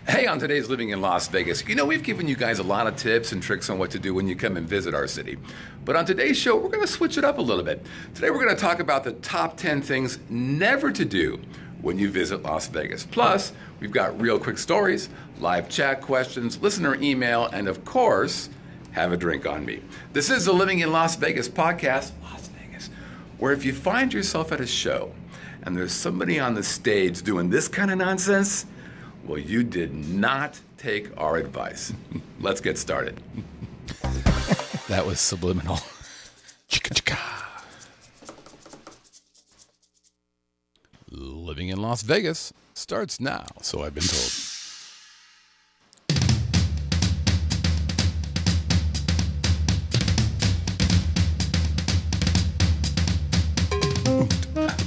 Hey, on today's Living in Las Vegas, we've given you guys a lot of tips and tricks on what to do when you come and visit our city. But on today's show, we're going to switch it up a little bit. Today, we're going to talk about the top 10 things never to do when you visit Las Vegas. Plus, we've got real quick stories, live chat questions, listener email, and of course, have a drink on me. This is the Living in Las Vegas podcast, Las Vegas, where if you find yourself at a show and there's somebody on the stage doing this kind of nonsense, well, you did not take our advice. Let's get started. That was subliminal. Living in Las Vegas starts now, so I've been told.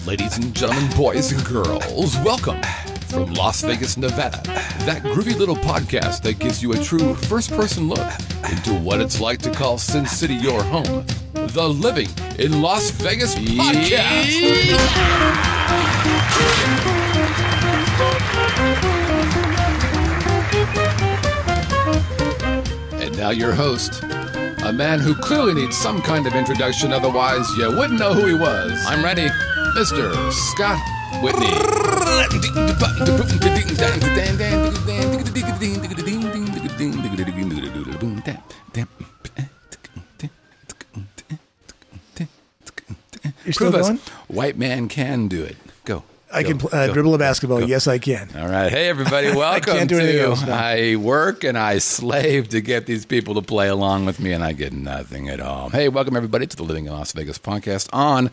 Ladies and gentlemen, boys and girls, welcome from Las Vegas, Nevada, that groovy little podcast that gives you a true first-person look into what it's like to call Sin City your home. The Living in Las Vegas podcast. And now your host, a man who clearly needs some kind of introduction, otherwise you wouldn't know who he was. I'm ready, Mr. Scott Whitney. You're still going? White man can do it. Go. I can dribble a basketball. Go. Yes, I can. All right. Hey, everybody. Welcome I can't do anything to else, no. I work and I slave to get these people to play along with me, and I get nothing at all. Hey, welcome, everybody, to the Living in Las Vegas podcast on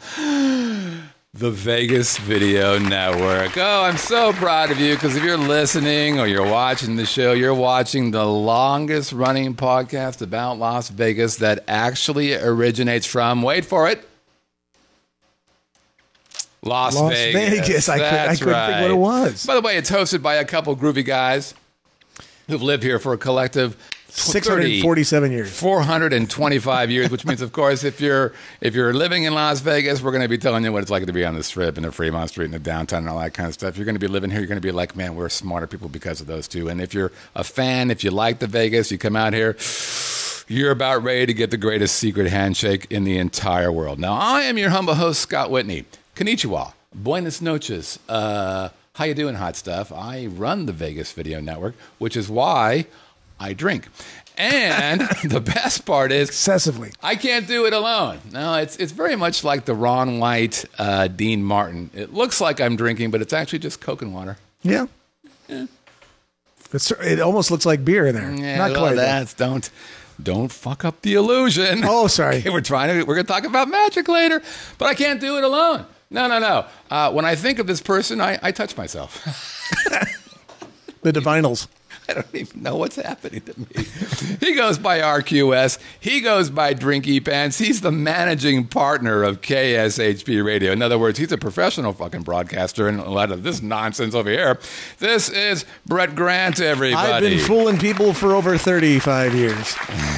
the Vegas Video Network. Oh, I'm so proud of you, because if you're listening or you're watching the show, you're watching the longest running podcast about Las Vegas that actually originates from, wait for it, Las Vegas. I couldn't think what it was. By the way, it's hosted by a couple groovy guys who've lived here for a collective 647 years. 425 years, which means, of course, if you're living in Las Vegas, we're going to be telling you what it's like to be on the Strip and the Fremont Street and the downtown and all that kind of stuff. You're going to be living here. You're going to be like, man, we're smarter people because of those two. And if you're a fan, if you like the Vegas, you come out here, you're about ready to get the greatest secret handshake in the entire world. Now, I am your humble host, Scott Whitney. Konnichiwa. Buenas noches. How you doing, hot stuff? I run the Vegas Video Network, which is why I drink. And the best part is excessively. I can't do it alone. No, it's very much like the Ron White, Dean Martin. It looks like I'm drinking, but it's actually just Coke and water. Yeah. It almost looks like beer in there. Yeah, not quite. Don't fuck up the illusion. Oh, sorry. Okay, we're going to talk about magic later, but I can't do it alone. No. When I think of this person, I touch myself. The Divinals. I don't even know what's happening to me. He goes by RQS. He goes by Drinky Pants. He's the managing partner of KSHP Radio. In other words, he's a professional fucking broadcaster, and a lot of this nonsense over here. This is Brett Grant, everybody. I've been fooling people for over 35 years.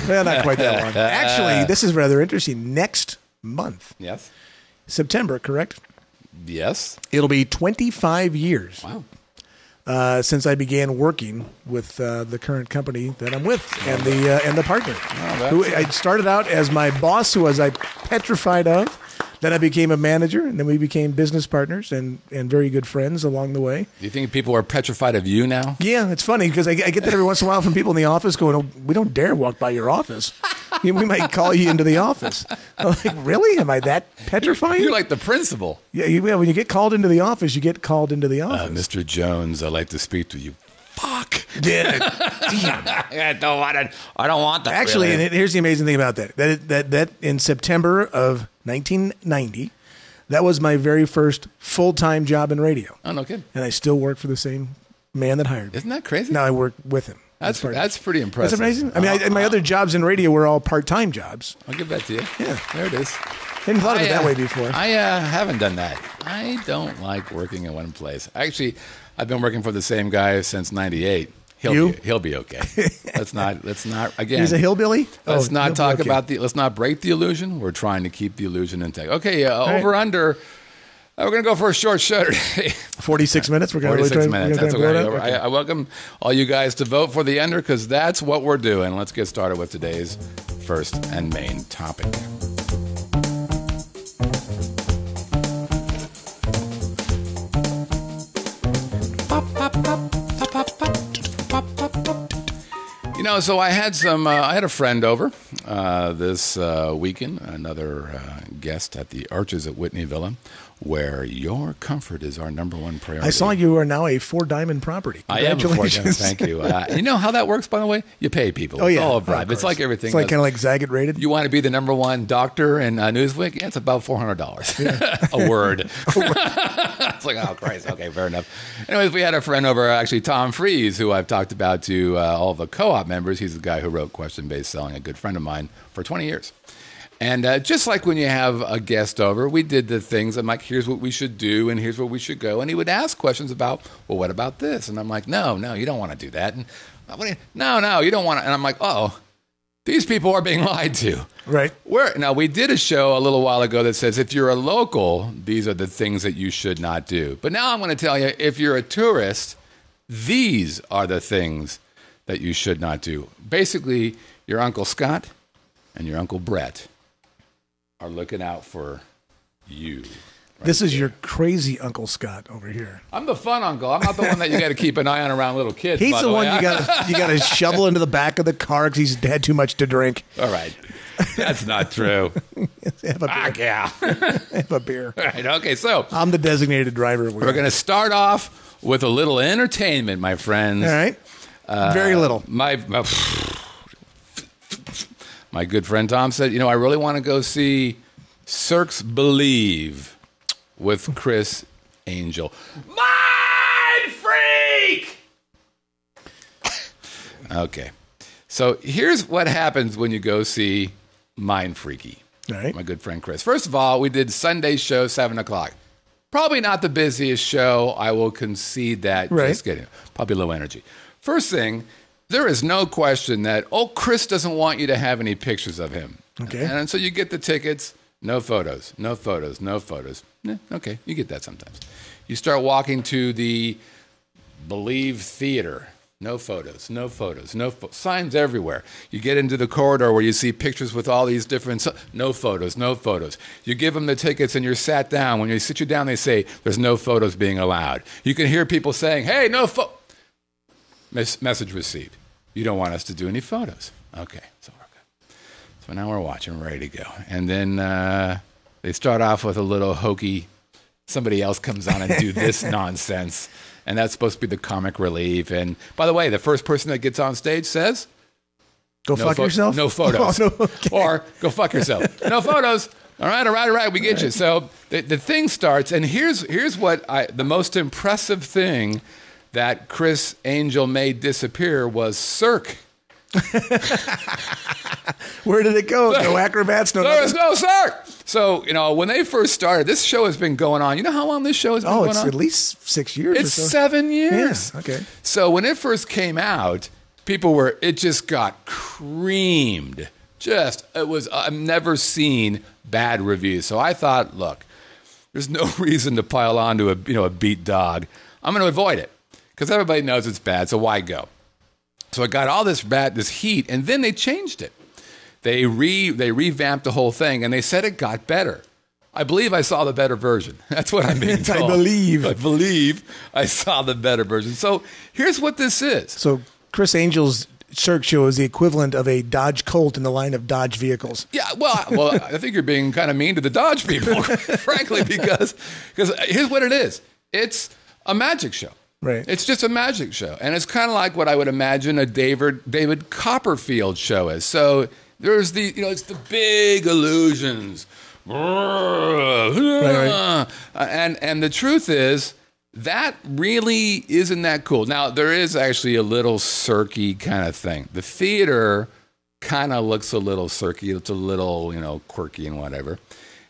Well, not quite that long. Actually, this is rather interesting. Next month. Yes. September, correct? Yes. It'll be 25 years. Wow. Since I began working with the current company that I'm with and the partner. Who I started out as my boss, who was I petrified of. Then I became a manager, and then we became business partners and very good friends along the way. Do you think people are petrified of you now? Yeah, it's funny because I get that every once in a while from people in the office going, oh, we don't dare walk by your office. We might call you into the office. I'm like, really? Am I that petrified? You're like the principal. Yeah, when you get called into the office, you get called into the office. Mr. Jones, I'd like to speak to you. Fuck. Yeah. I don't want that. Actually, really. and here's the amazing thing about that. That in September of 1990, that was my very first full-time job in radio. Oh, no kidding. And I still work for the same man that hired me. Isn't that crazy? Now I work with him. That's pretty impressive. That's amazing. I mean, my other jobs in radio were all part-time jobs. I'll give that to you. Yeah. There it is. Hadn't thought of it that way before. I haven't done that. I don't like working in one place. Actually, I've been working for the same guy since '98. He'll be okay. Let's not again. He's a hillbilly. Let's not break the illusion. We're trying to keep the illusion intact. Okay, over under. We're going to go for a short show today. 46 minutes. We're going to 46 minutes. That's okay. Okay. I welcome all you guys to vote for the under because that's what we're doing. Let's get started with today's first and main topic. You know, so I had a friend over this weekend, another guest at the Arches at Whitney Villa, where your comfort is our number one priority. I saw you are now a 4-diamond property. I am a 4-diamond. Thank you. You know how that works, by the way? You pay people. Oh, yeah. It's all a bribe. It's like everything. It's like kind of like Zagat rated. You want to be the number one doctor in Newsweek? Yeah, it's about $400 a word. It's like, oh, Christ. Okay, fair enough. Anyways, we had a friend over, actually, Tom Fries, who I've talked about to all the co-op members. He's the guy who wrote Question-Based Selling, a good friend of mine for 20 years. And just like when you have a guest over, we did the things. I'm like, here's what we should do, and here's where we should go. And he would ask questions about, well, what about this? And I'm like, no, you don't want to do that. And no, you don't want to. And I'm like, oh, these people are being lied to. Right. Now, we did a show a little while ago that says if you're a local, these are the things that you should not do. But now I'm going to tell you, if you're a tourist, these are the things that you should not do. Basically, your Uncle Scott and your Uncle Brett are looking out for you. Right this is your crazy Uncle Scott over here. I'm the fun uncle. I'm not the one that you got to keep an eye on around little kids. He's the one you got to shovel into the back of the car because he's had too much to drink. All right. That's not true. Have a beer. Yeah. Have a beer. All right. Okay. So I'm the designated driver. We're going to start off with a little entertainment, my friends. All right. Very little. My good friend Tom said, I really want to go see Cirque's Believe with Criss Angel. Mind freak! Okay. So here's what happens when you go see Mind Freaky. All right. My good friend Chris. First of all, we did Sunday show, 7 o'clock. Probably not the busiest show. I will concede that. Right. Just kidding. Probably low energy. First thing, there is no question that, Chris doesn't want you to have any pictures of him. Okay. And so you get the tickets, no photos. Okay, you get that sometimes. You start walking to the Believe Theater. No photos. Signs everywhere. You get into the corridor where you see pictures with all these different... No photos. You give them the tickets and you're sat down. When they sit you down, they say, there's no photos being allowed. You can hear people saying, hey, no message received. You don't want us to do any photos. Okay, so we're good. So now we're watching, we're ready to go. And then they start off with a little hokey, somebody else comes on and do this nonsense. And that's supposed to be the comic relief. And by the way, the first person that gets on stage says, Go fuck yourself? No photos. Oh, no, okay. Or go fuck yourself. No photos. All right, we get you. So the thing starts, and here's what the most impressive thing that Criss Angel made disappear was Cirque. Where did it go? No acrobats, no There's no Cirque. So, when they first started, this show has been going on. You know how long this show has been going on? It's at least 6 years It's or so. 7 years. Yeah, okay. So when it first came out, it just got creamed. I've never seen bad reviews. So I thought, look, there's no reason to pile on to a beat dog. I'm going to avoid it because everybody knows it's bad. So why go? So it got all this heat, and then they changed it. They revamped the whole thing, and they said it got better. I believe I saw the better version. That's what I'm being told. I believe I saw the better version. So here's what this is. So Criss Angel's Cirque show is the equivalent of a Dodge Colt in the line of Dodge vehicles. Yeah, well, I think you're being kind of mean to the Dodge people, frankly, because here's what it is. It's a magic show. Right. It's just a magic show. And it's kind of like what I would imagine a David Copperfield show is. So there's it's the big illusions. Right. And the truth is, that really isn't that cool. Now, there is actually a little cirky kind of thing. The theater kind of looks a little cirky. It's a little, quirky and whatever.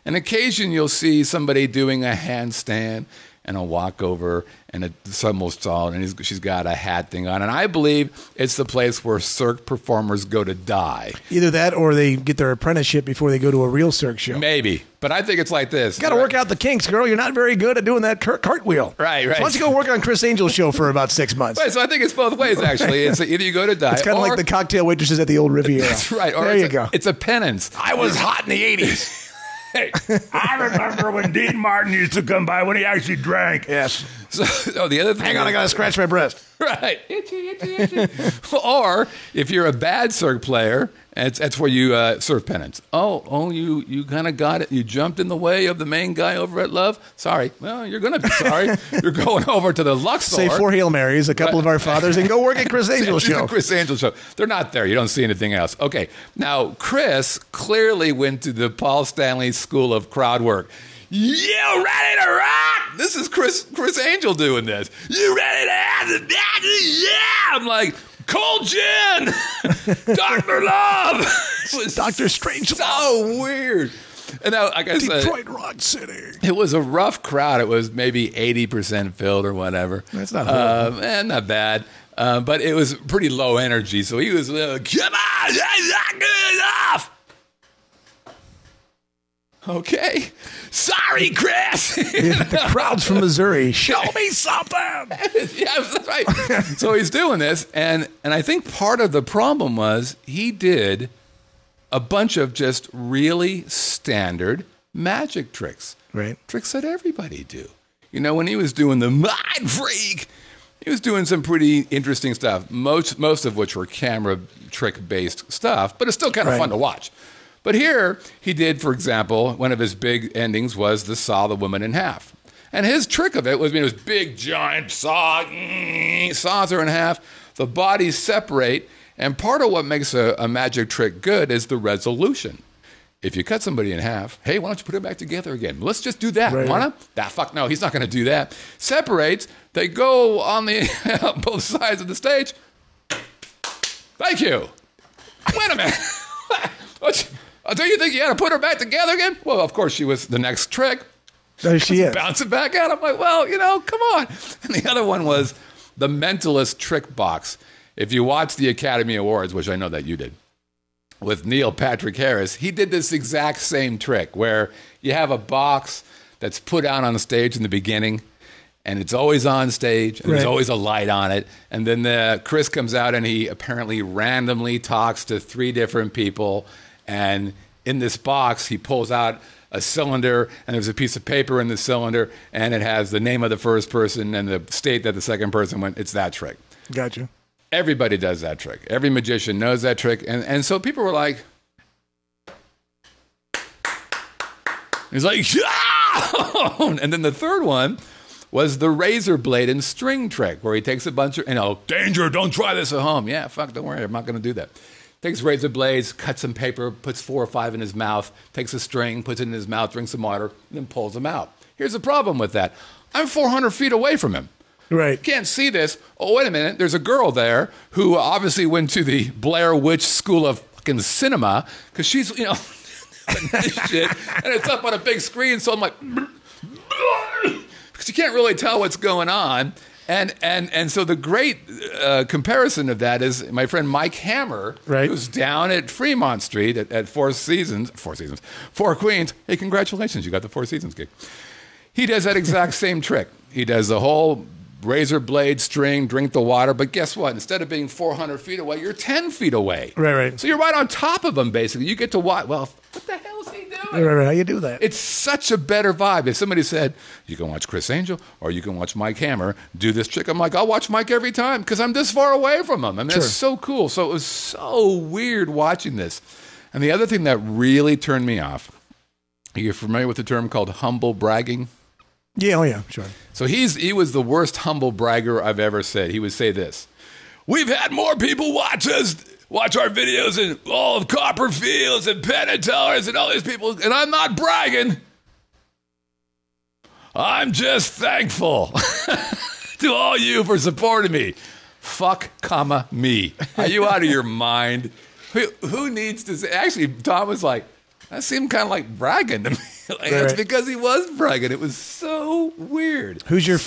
And occasionally you'll see somebody doing a handstand and a walkover and a sun stall, and she's got a hat thing on. And I believe it's the place where Cirque performers go to die. Either that or they get their apprenticeship before they go to a real Cirque show. Maybe. But I think it's like this. Got to work out the kinks, girl. You're not very good at doing that cartwheel. Right. So why don't you go work on Chris Angel's show for about 6 months? Right, so I think it's both ways, actually. It's either you go to die. It's kind of like the cocktail waitresses at the old Riviera. That's right. Or there you go. It's a penance. I was hot in the 80s. Hey, I remember when Dean Martin used to come by when he actually drank. Yes. So the other thing. Hang on, I got to scratch my breast. Right. Itchy. Or if you're a bad Cirque player, that's where you serve penance. You kind of got it. You jumped in the way of the main guy over at Love. Sorry. Well, you're going to be sorry. You're going over to the Luxor. Say 4 Hail Marys, a couple of our fathers, and go work at Chris Angel's show. Chris Angel show. They're not there. You don't see anything else. Okay. Now, Chris clearly went to the Paul Stanley School of Crowd Work. You ready to rock? This is Chris Angel doing this. You ready to have the daddy? Yeah. I'm like, cold gin, Dr. Love. It was Dr. Strange. So weird. And now, like I said, Detroit Rock City. It was a rough crowd. It was maybe 80% filled or whatever. That's not horrible. Not bad. But it was pretty low energy. So he was, come on, that's not good enough. Okay. Sorry, Chris. The crowd's from Missouri. Show me something. Yeah, that's right. So he's doing this, and I think part of the problem was he did a bunch of just really standard magic tricks. Right. Tricks that everybody do. You know, when he was doing the Mind Freak, he was doing some pretty interesting stuff, most of which were camera trick-based stuff, but it's still kind of fun to watch. But here, he did, for example, one of his big endings was the saw the woman in half. And his trick of it was, this big, giant saw, saws her in half, the bodies separate, and part of what makes a magic trick good is the resolution. If you cut somebody in half, hey, why don't you put it back together again? Let's just do that. Right. Wanna? Fuck no, he's not going to do that. Separates, they go on the both sides of the stage. Thank you. Wait a minute. Do you think you had to put her back together again? Well, of course, she was the next trick. There she is. Bounce it back out. I'm like, well, come on. And the other one was the Mentalist Trick Box. If you watch the Academy Awards, which I know that you did, with Neil Patrick Harris, he did this exact same trick where you have a box that's put out on stage in the beginning, and it's always on stage, and there's always a light on it. And then Chris comes out, and he apparently randomly talks to 3 different people. And in this box, he pulls out a cylinder, and there's a piece of paper in the cylinder, and it has the name of the first person and the state that the second person went. It's that trick. Gotcha. Everybody does that trick. Every magician knows that trick. And so people were like, he's like, yeah! And then the third one was the razor blade and string trick, where he takes a bunch of, danger, don't try this at home. Yeah, fuck, don't worry, I'm not going to do that. Takes razor blades, cuts some paper, puts 4 or 5 in his mouth, takes a string, puts it in his mouth, drinks some water, and then pulls them out. Here's the problem with that. I'm 400 feet away from him. Right. Can't see this. Oh, wait a minute. There's a girl there who obviously went to the Blair Witch School of fucking Cinema, because she's, this shit, and it's up on a big screen, so I'm like, because you can't really tell what's going on. And so the great comparison of that is my friend Mike Hammer, who's down at Fremont Street at Four Queens. Hey, congratulations, you got the Four Seasons gig. He does that exact same trick. He does the whole razor blade, string, drink the water, but guess what? Instead of being 400 feet away, you're 10 feet away. Right. So you're right on top of him, basically. You get to watch. Well, what the hell is he doing? Right. How you do that? It's such a better vibe. If somebody said, you can watch Chris Angel or you can watch Mike Hammer do this trick, I'm like, I'll watch Mike every time because I'm this far away from him. I mean, That's so cool. So it was so weird watching this. And the other thing that really turned me off, are you familiar with the term called humble bragging? Yeah, sure. So he was the worst humble bragger I've ever said. He would say this: we've had more people watch our videos in all of Copperfields and Penn and Tellers and all these people, and I'm not bragging. I'm just thankful to all you for supporting me. Fuck, me. Are you out of your mind? Who needs to say? Actually, Tom was like, That seemed kind of like bragging to me. It's because he was bragging. It was so weird. Who's your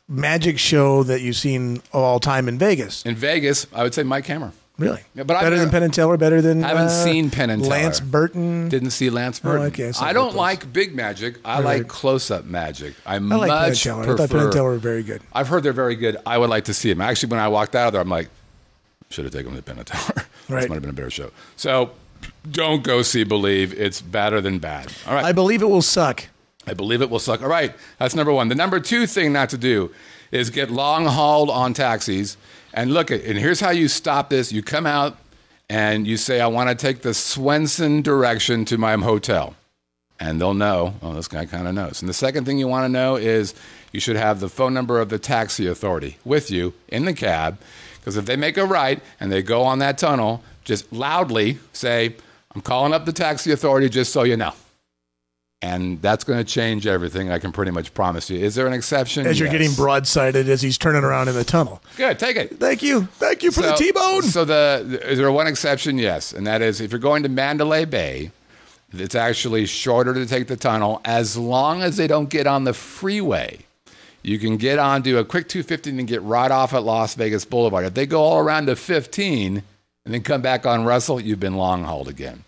magic show that you've seen all time in Vegas? In Vegas, I would say Mike Hammer. Really? Yeah, but better than Penn and Teller? Better than I haven't seen Penn and Teller. Lance Burton? Didn't see Lance Burton. Oh, okay, I don't like big magic. I like close-up magic. I like Penn and Teller. I thought Penn and Teller were very good. I've heard they're very good. I would like to see them. Actually, when I walked out of there, I'm like, should have taken them to Penn and Teller. This might have been a better show. So don't go see Believe. It's better than bad. All right. I believe it will suck. I believe it will suck. All right. That's number one. The number two thing not to do is get long hauled on taxis. And look, and here's how you stop this. You come out and you say, I want to take the Swenson direction to my hotel. And they'll know, oh, this guy kind of knows. And the second thing you want to know is you should have the phone number of the taxi authority with you in the cab. Because if they make a right and they go on that tunnel, just loudly say, I'm calling up the taxi authority just so you know. And that's going to change everything, I can pretty much promise you. Is there an exception? As you're getting broadsided as he's turning around in the tunnel. Good, take it. Thank you. Thank you for the T-bone. So is there one exception? Yes. And that is if you're going to Mandalay Bay, it's actually shorter to take the tunnel as long as they don't get on the freeway. You can get on, do a quick 215 and get right off at Las Vegas Boulevard. If they go all around to 15 and then come back on Russell, you've been long hauled again.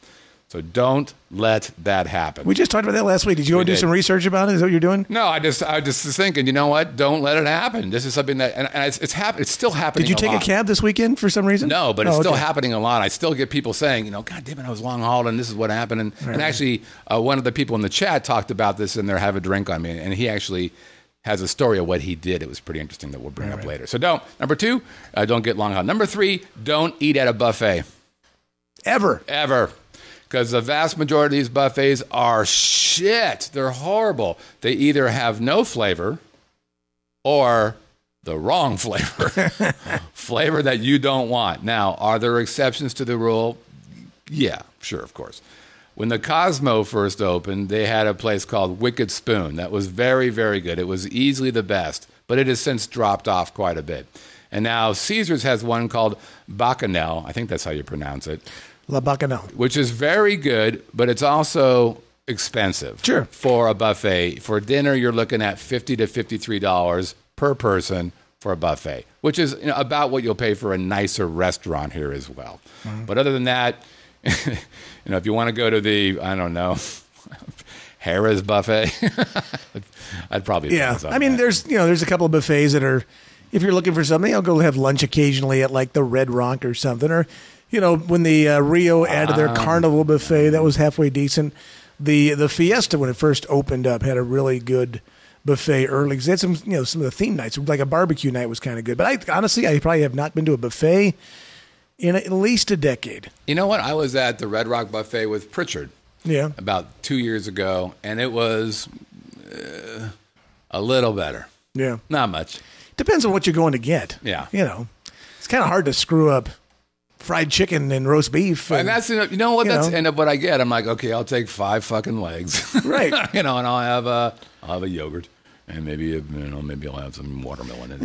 So don't let that happen. We just talked about that last week. Did you go do some research about it? Is that what you're doing? No, I just was thinking, you know what? Don't let it happen. This is something that, and it's still happening. Did you take a cab this weekend for some reason? No, but it's still happening a lot. I still get people saying, God damn it, I was long hauled and this is what happened. And actually, one of the people in the chat talked about this in their Have a Drink on me, and he actually has a story of what he did. It was pretty interesting that we'll bring up later. So number two, don't get long hauled. Number three, don't eat at a buffet. Ever. Because the vast majority of these buffets are shit. They're horrible. They either have no flavor or the wrong flavor. Flavor that you don't want. Now, are there exceptions to the rule? Yeah, sure, of course. When the Cosmo first opened, they had a place called Wicked Spoon. That was very, very good. It was easily the best, but it has since dropped off quite a bit. And now Caesars has one called Bacchanal. I think that's how you pronounce it. La Bacchanal. Which is very good, but it's also expensive. Sure. For a buffet. For dinner, you're looking at $50 to $53 per person for a buffet, which is about what you'll pay for a nicer restaurant here as well. Mm-hmm. But other than that, if you want to go to the, I don't know, Harrah's buffet, I'd probably pass on that. There's a couple of buffets that are, if you're looking for something, I'll go have lunch occasionally at like the Red Rock or something, or when the Rio added their Carnival buffet, that was halfway decent. The Fiesta, when it first opened up, had a really good buffet early. Because they had some of the theme nights, like a barbecue night was kind of good. But I probably have not been to a buffet in at least a decade. You know what? I was at the Red Rock buffet with Pritchard. Yeah. About 2 years ago, and it was a little better. Yeah. Not much. Depends on what you're going to get. Yeah. It's kind of hard to screw up fried chicken and roast beef. And that's, what I get. I'm like, okay, I'll take 5 fucking legs. Right. And I'll have a yogurt. And maybe I'll have some watermelon.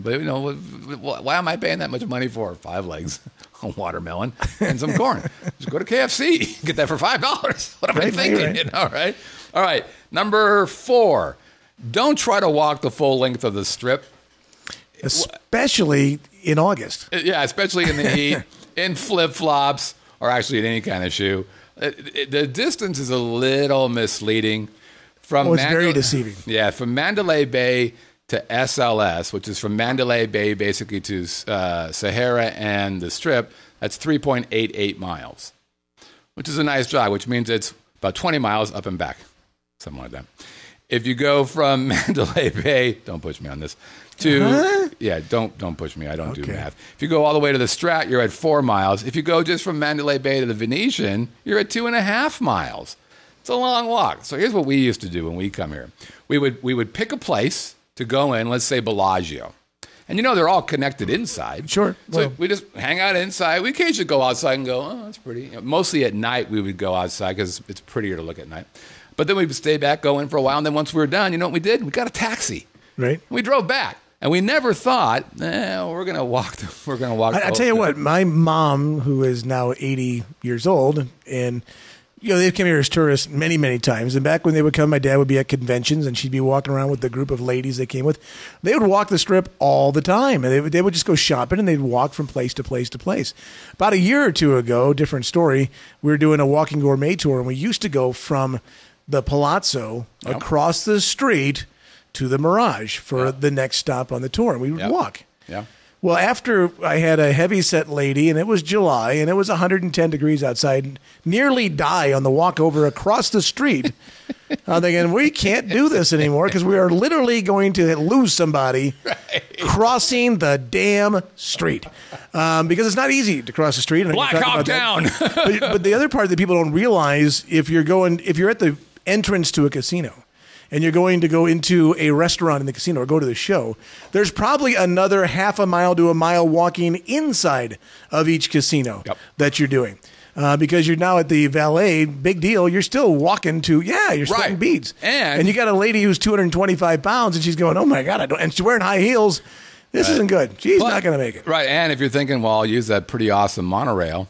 But why am I paying that much money for 5 legs, a watermelon, and some corn? Just go to KFC, get that for $5. What am I thinking? Right. All right. Number 4, don't try to walk the full length of the Strip, especially in August. Yeah, especially in the heat, in flip flops, or actually in any kind of shoe. The distance is a little misleading. It's very deceiving. Yeah, from Mandalay Bay to SLS, which is from Mandalay Bay basically to Sahara and the Strip, that's 3.88 miles, which is a nice drive, which means it's about 20 miles up and back, something like that. If you go from Mandalay Bay, don't push me on this, don't push me, I don't do math. If you go all the way to the Strat, you're at 4 miles. If you go just from Mandalay Bay to the Venetian, you're at 2.5 miles. It's a long walk. So here's what we used to do when we come here. We would pick a place to go in, let's say Bellagio. And they're all connected inside. Sure. So we just hang out inside. We occasionally go outside and go, oh, that's pretty. Mostly at night we would go outside because it's prettier to look at night. But then we would stay back, go in for a while, and then once we were done, you know what we did? We got a taxi. Right. We drove back. And we never thought, we're going to walk. I tell you what, my mom, who is now 80 years old, and they've come here as tourists many, many times. And back when they would come, my dad would be at conventions, and she'd be walking around with the group of ladies they came with. They would walk the Strip all the time, and they would just go shopping, and they'd walk from place to place to place. About a year or two ago, different story, we were doing a walking gourmet tour, and we used to go from the Palazzo across the street to the Mirage for the next stop on the tour, and we would walk. Yeah. Well, after I had a heavy-set lady, and it was July, and it was 110 degrees outside, nearly die on the walk over across the street, I'm thinking, we can't do this anymore because we are literally going to lose somebody crossing the damn street. Because it's not easy to cross the street. And Black Hawk down. but the other part that people don't realize, if you're at the entrance to a casino, and you're going to go into a restaurant in the casino or go to the show, there's probably another half a mile to a mile walking inside of each casino that you're doing. Because you're now at the valet, big deal. You're still walking to, you're sweating beads. And you got a lady who's 225 pounds, and she's going, oh, my God, and she's wearing high heels. This isn't good. She's not going to make it. Right, and if you're thinking, well, I'll use that pretty awesome monorail,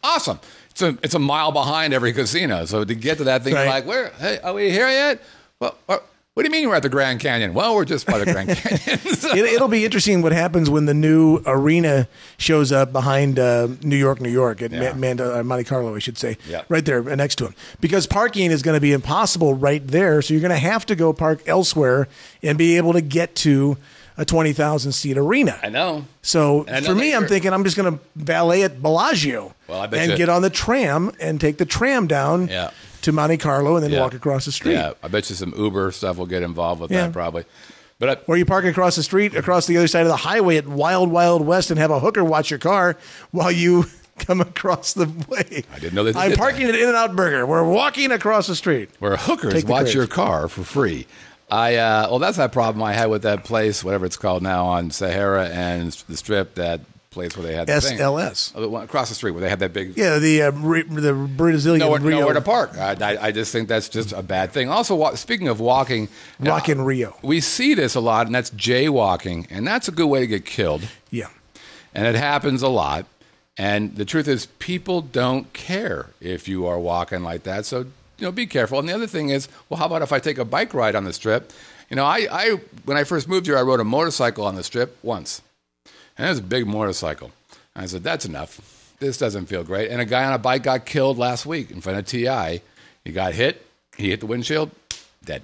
awesome. It's a mile behind every casino. So to get to that thing, you're like, hey, are we here yet? Well, what do you mean we're at the Grand Canyon? Well, we're just by the Grand Canyon. So. It'll be interesting what happens when the new arena shows up behind New York at Monte Carlo, I should say, right there next to him. Because parking is going to be impossible right there, so you're going to have to go park elsewhere and be able to get to a 20,000-seat arena. I know. So for me, I'm thinking I'm just going to valet at Bellagio and get on the tram and take the tram down to Monte Carlo and then walk across the street. Yeah, I bet you some Uber stuff will get involved with that probably. But or you park across the street, across the other side of the highway at Wild Wild West and have a hooker watch your car while you come across the way. I didn't know that. I'm parking at In-N-Out Burger. We're walking across the street. Where hookers watch your car for free. That's that problem I had with that place, whatever it's called now, on Sahara and the Strip, that place where they had the SLS. Thing. Across the street where they had that big... Yeah, the Brazilian Rio. Nowhere to park. I just think that's just a bad thing. Also, speaking of walking... Rock in Rio. We see this a lot, and that's jaywalking, and that's a good way to get killed. Yeah. And it happens a lot. And the truth is, people don't care if you are walking like that, so... be careful. And the other thing is, well, how about if I take a bike ride on the Strip? I when I first moved here, I rode a motorcycle on the Strip once. And it was a big motorcycle. And I said, that's enough. This doesn't feel great. And a guy on a bike got killed last week in front of TI. He got hit. He hit the windshield. Dead.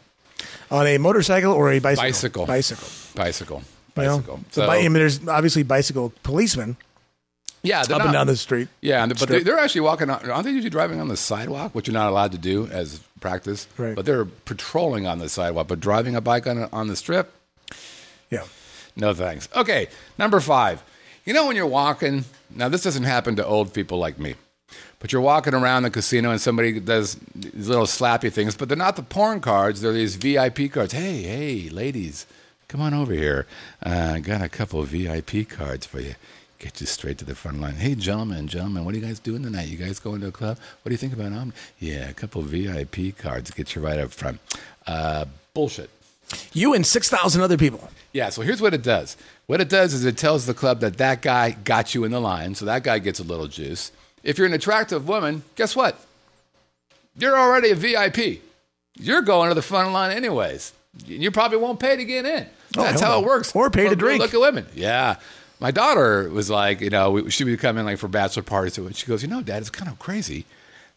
On a motorcycle or a bicycle? Bicycle. There's obviously bicycle policemen. Yeah, up and down the street. Yeah, but they're actually walking. Aren't they usually driving on the sidewalk, which you're not allowed to do as practice? Right. But they're patrolling on the sidewalk. But driving a bike on the Strip, no thanks. Okay, number 5. When you're walking. Now, this doesn't happen to old people like me, but you're walking around the casino and somebody does these little slappy things. But they're not the porn cards. They're these VIP cards. Hey, ladies, come on over here. I got a couple of VIP cards for you. Get you straight to the front line. Hey, gentlemen, what are you guys doing tonight? You guys going to a club? What do you think about them? Yeah, a couple of VIP cards to get you right up front. Bullshit. You and 6,000 other people. Yeah, so here's what it does. What it does is it tells the club that guy got you in the line, so that guy gets a little juice. If you're an attractive woman, guess what? You're already a VIP. You're going to the front line anyways. You probably won't pay to get in. That's how it works. Or pay to drink. Look at women. Yeah. My daughter was like, she would come in like for bachelor parties. And she goes, Dad, it's kind of crazy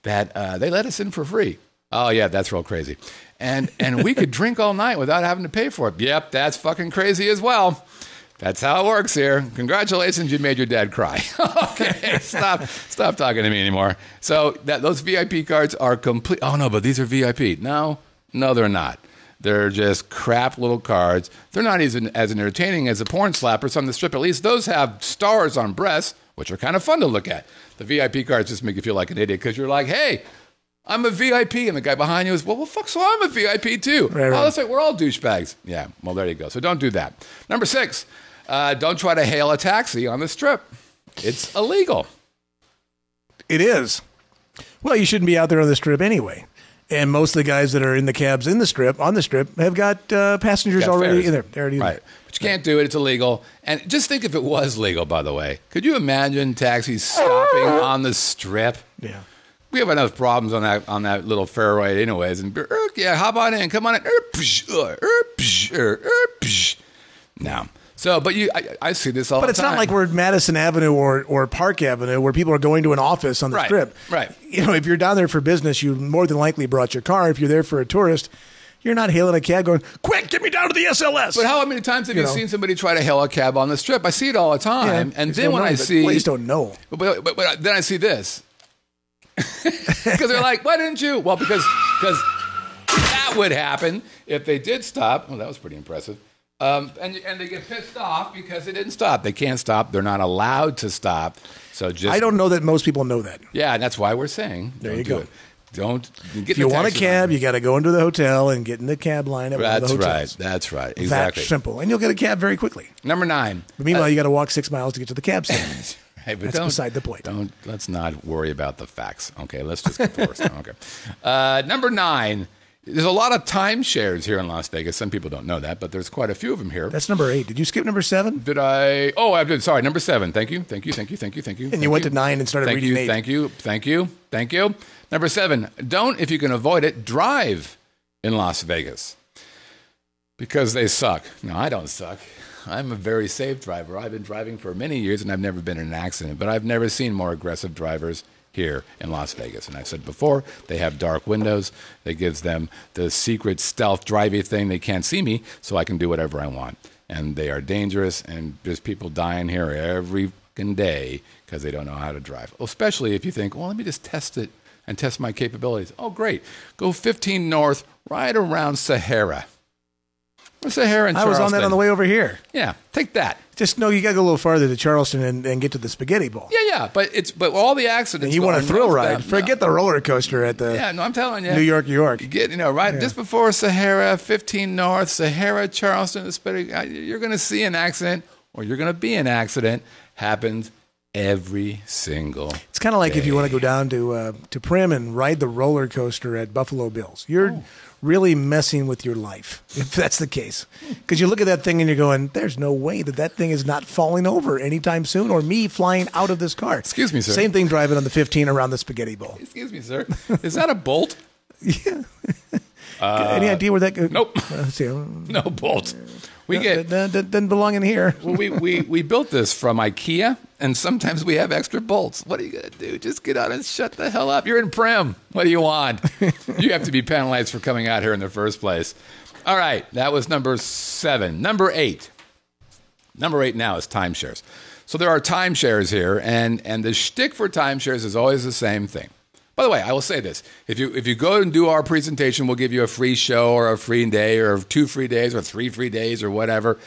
that they let us in for free. Oh, yeah, that's real crazy. And we could drink all night without having to pay for it. Yep, that's fucking crazy as well. That's how it works here. Congratulations, you made your dad cry. Okay, stop talking to me anymore. So those VIP cards are complete. Oh, no, but these are VIP. No, they're not. They're just crap little cards. They're not even as entertaining as the porn slappers on the Strip. At least those have stars on breasts, which are kind of fun to look at. The VIP cards just make you feel like an idiot because you're like, hey, I'm a VIP. And the guy behind you is, well, fuck, so I'm a VIP too. Right. Oh, that's like we're all douchebags. Yeah, well, there you go. So don't do that. Number 6, don't try to hail a taxi on the Strip. It's illegal. It is. Well, you shouldn't be out there on the Strip anyway. And most of the guys that are in the cabs on the Strip, have got passengers already in there. Right. But you can't do it. It's illegal. And just think if it was legal, by the way. Could you imagine taxis stopping on the Strip? Yeah. we have enough problems on that little fairway anyways. And yeah, hop on in, come on in. No. So, but I see this all the time. But it's not like we're at Madison Avenue or Park Avenue where people are going to an office on the strip. Right. You know, if you're down there for business, you more than likely brought your car. If you're there for a tourist, you're not hailing a cab going, quick, get me down to the SLS. But how many times have you seen somebody try to hail a cab on the strip? I see it all the time. And then when I see... Well, you just don't know. But then I see this. Because they're like, why didn't you? Well, because that would happen if they did stop. Well, that was pretty impressive. And they get pissed off because they didn't stop. They can't stop. They're not allowed to stop. So I don't know that most people know that. Yeah, and that's why we're saying there you go. Don't get if you want a cab, you got to go into the hotel and get in the cab line at one of the hotels. That's right. Exactly. That's simple, and you'll get a cab very quickly. Number 9. But meanwhile, you got to walk 6 miles to get to the cab stand. Hey, but that's beside the point. Let's not worry about the facts. Okay, let's just get the worst. Okay. Number 9. There's a lot of timeshares here in Las Vegas. Some people don't know that, but there's quite a few of them here. That's number 8. Did you skip number 7? Did I? Oh, I did. Sorry, number 7. Thank you. And you went to 9 and started reading 8. Thank you. Number 7. Don't, if you can avoid it, drive in Las Vegas because they suck. No, I don't suck. I'm a very safe driver. I've been driving for many years and I've never been in an accident, but I've never seen more aggressive drivers here in Las Vegas. And I said before, they have dark windows. That gives them the secret stealth drivey thing. They can't see me, so I can do whatever I want. And they are dangerous, and there's people dying here every fucking day because they don't know how to drive. Well, especially if you think, well, let me just test it and test my capabilities. Oh, great. Go 15 north, right around Sahara. Where's Sahara in Charleston? I was on that on the way over here. Yeah, take that. Just know you got to go a little farther to Charleston and get to the Spaghetti Bowl. Yeah, but all the accidents. And you want a thrill ride? Forget the roller coaster at the. Yeah, no, I'm telling you, New York. You get, just before Sahara, 15 north, Sahara, Charleston, you're going to see an accident, or you're going to be an accident. Happens every single. It's kind of like day. If you want to go down to Prim and ride the roller coaster at Buffalo Bills. You're really messing with your life, if that's the case. Because you look at that thing and you're going, there's no way that thing is not falling over anytime soon, or me flying out of this car. Excuse me, sir. Same thing driving on the 15 around the Spaghetti Bowl. Excuse me, sir. Is that a bolt? Yeah. Any idea where that goes? Nope. No bolt. Doesn't belong in here. Well, we built this from IKEA, and sometimes we have extra bolts. What are you going to do? Just get out and shut the hell up. You're in Prim. What do you want? You have to be penalized for coming out here in the first place. All right, that was number 7. Number 8. Number 8 now is timeshares. So there are timeshares here, and the shtick for timeshares is always the same thing. By the way, I will say this. If you go and do our presentation, we'll give you a free show or a free day or 2 free days or 3 free days or whatever.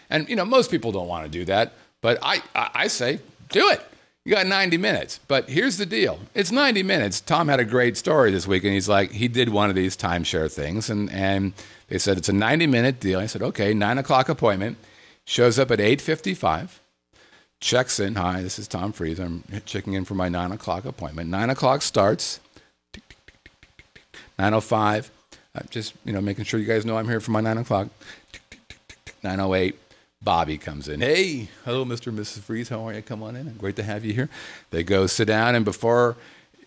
And, most people don't want to do that. But I say, do it. You got 90 minutes. But here's the deal. It's 90 minutes. Tom had a great story this week, and he's like, he did one of these timeshare things. And they said, it's a 90-minute deal. I said, okay, 9 o'clock appointment. Shows up at 8:55. Checks in. Hi, this is Tom Freeze. I'm checking in for my 9 o'clock appointment. 9 o'clock starts. 9:05. Just making sure you guys know I'm here for my 9 o'clock. 9:08. Bobby comes in. Hey, hello, Mr. and Mrs. Freeze. How are you? Come on in. Great to have you here. They go sit down, and before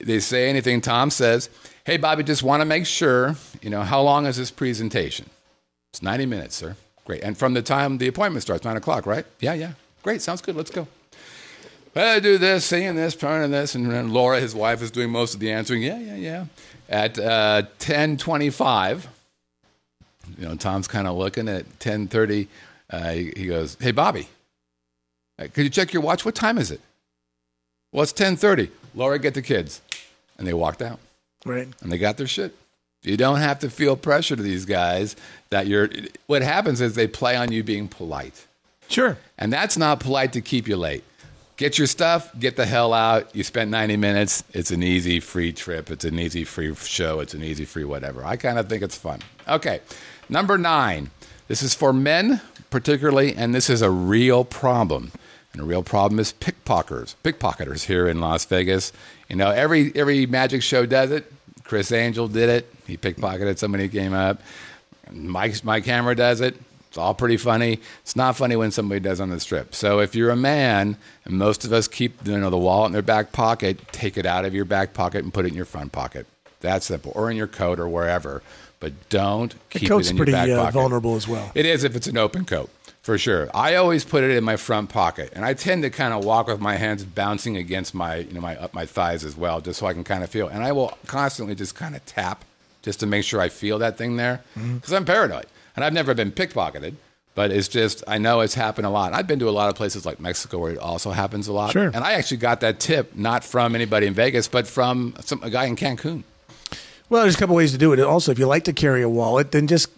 they say anything, Tom says, "Hey, Bobby, just want to make sure. How long is this presentation?" It's 90 minutes, sir. Great. And from the time the appointment starts, 9 o'clock, right? Yeah. Great, sounds good. Let's go. I do this, saying this, turning this, and then Laura, his wife, is doing most of the answering. Yeah. At 10:25, Tom's kind of looking at 10:30. He goes, "Hey, Bobby, could you check your watch? What time is it?" "Well, it's 10:30. Laura, get the kids." And they walked out. Right. And they got their shit. You don't have to feel pressure to these guys what happens is they play on you being polite. Sure. And that's not polite to keep you late. Get your stuff, get the hell out. You spent 90 minutes. It's an easy free trip. It's an easy free show. It's an easy free whatever. I kind of think it's fun. Okay. Number 9. This is for men particularly, and this is a real problem. And the real problem is pickpocketers here in Las Vegas. Every magic show does it. Chris Angel did it. He pickpocketed somebody who came up. My camera does it. It's all pretty funny. It's not funny when somebody does on the strip. So if you're a man, and most of us keep the wallet in their back pocket, take it out of your back pocket and put it in your front pocket. That's simple, or in your coat or wherever. But don't keep it in your back pocket. The coat's pretty vulnerable as well. It is if it's an open coat, for sure. I always put it in my front pocket, and I tend to kind of walk with my hands bouncing against my my thighs as well, just so I can kind of feel. And I will constantly just kind of tap just to make sure I feel that thing there, because I'm paranoid. And I've never been pickpocketed, but it's just, I know it's happened a lot. I've been to a lot of places like Mexico where it also happens a lot. Sure. And I actually got that tip, not from anybody in Vegas, but from a guy in Cancun. Well, there's a couple ways to do it. Also, if you like to carry a wallet, then just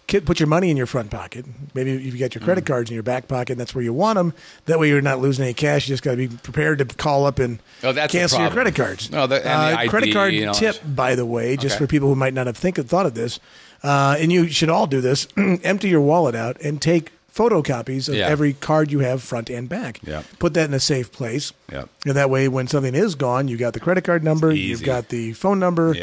put your money in your front pocket. Maybe if you got your credit cards in your back pocket, that's where you want them. That way you're not losing any cash. You just got to be prepared to call up and cancel your credit cards. No, and the ID, credit card tip, by the way, just for people who might not have thought of this, and you should all do this, empty your wallet out and take photocopies of every card you have front and back. Yeah. Put that in a safe place. Yeah. And that way when something is gone, you got the credit card number, you've got the phone number,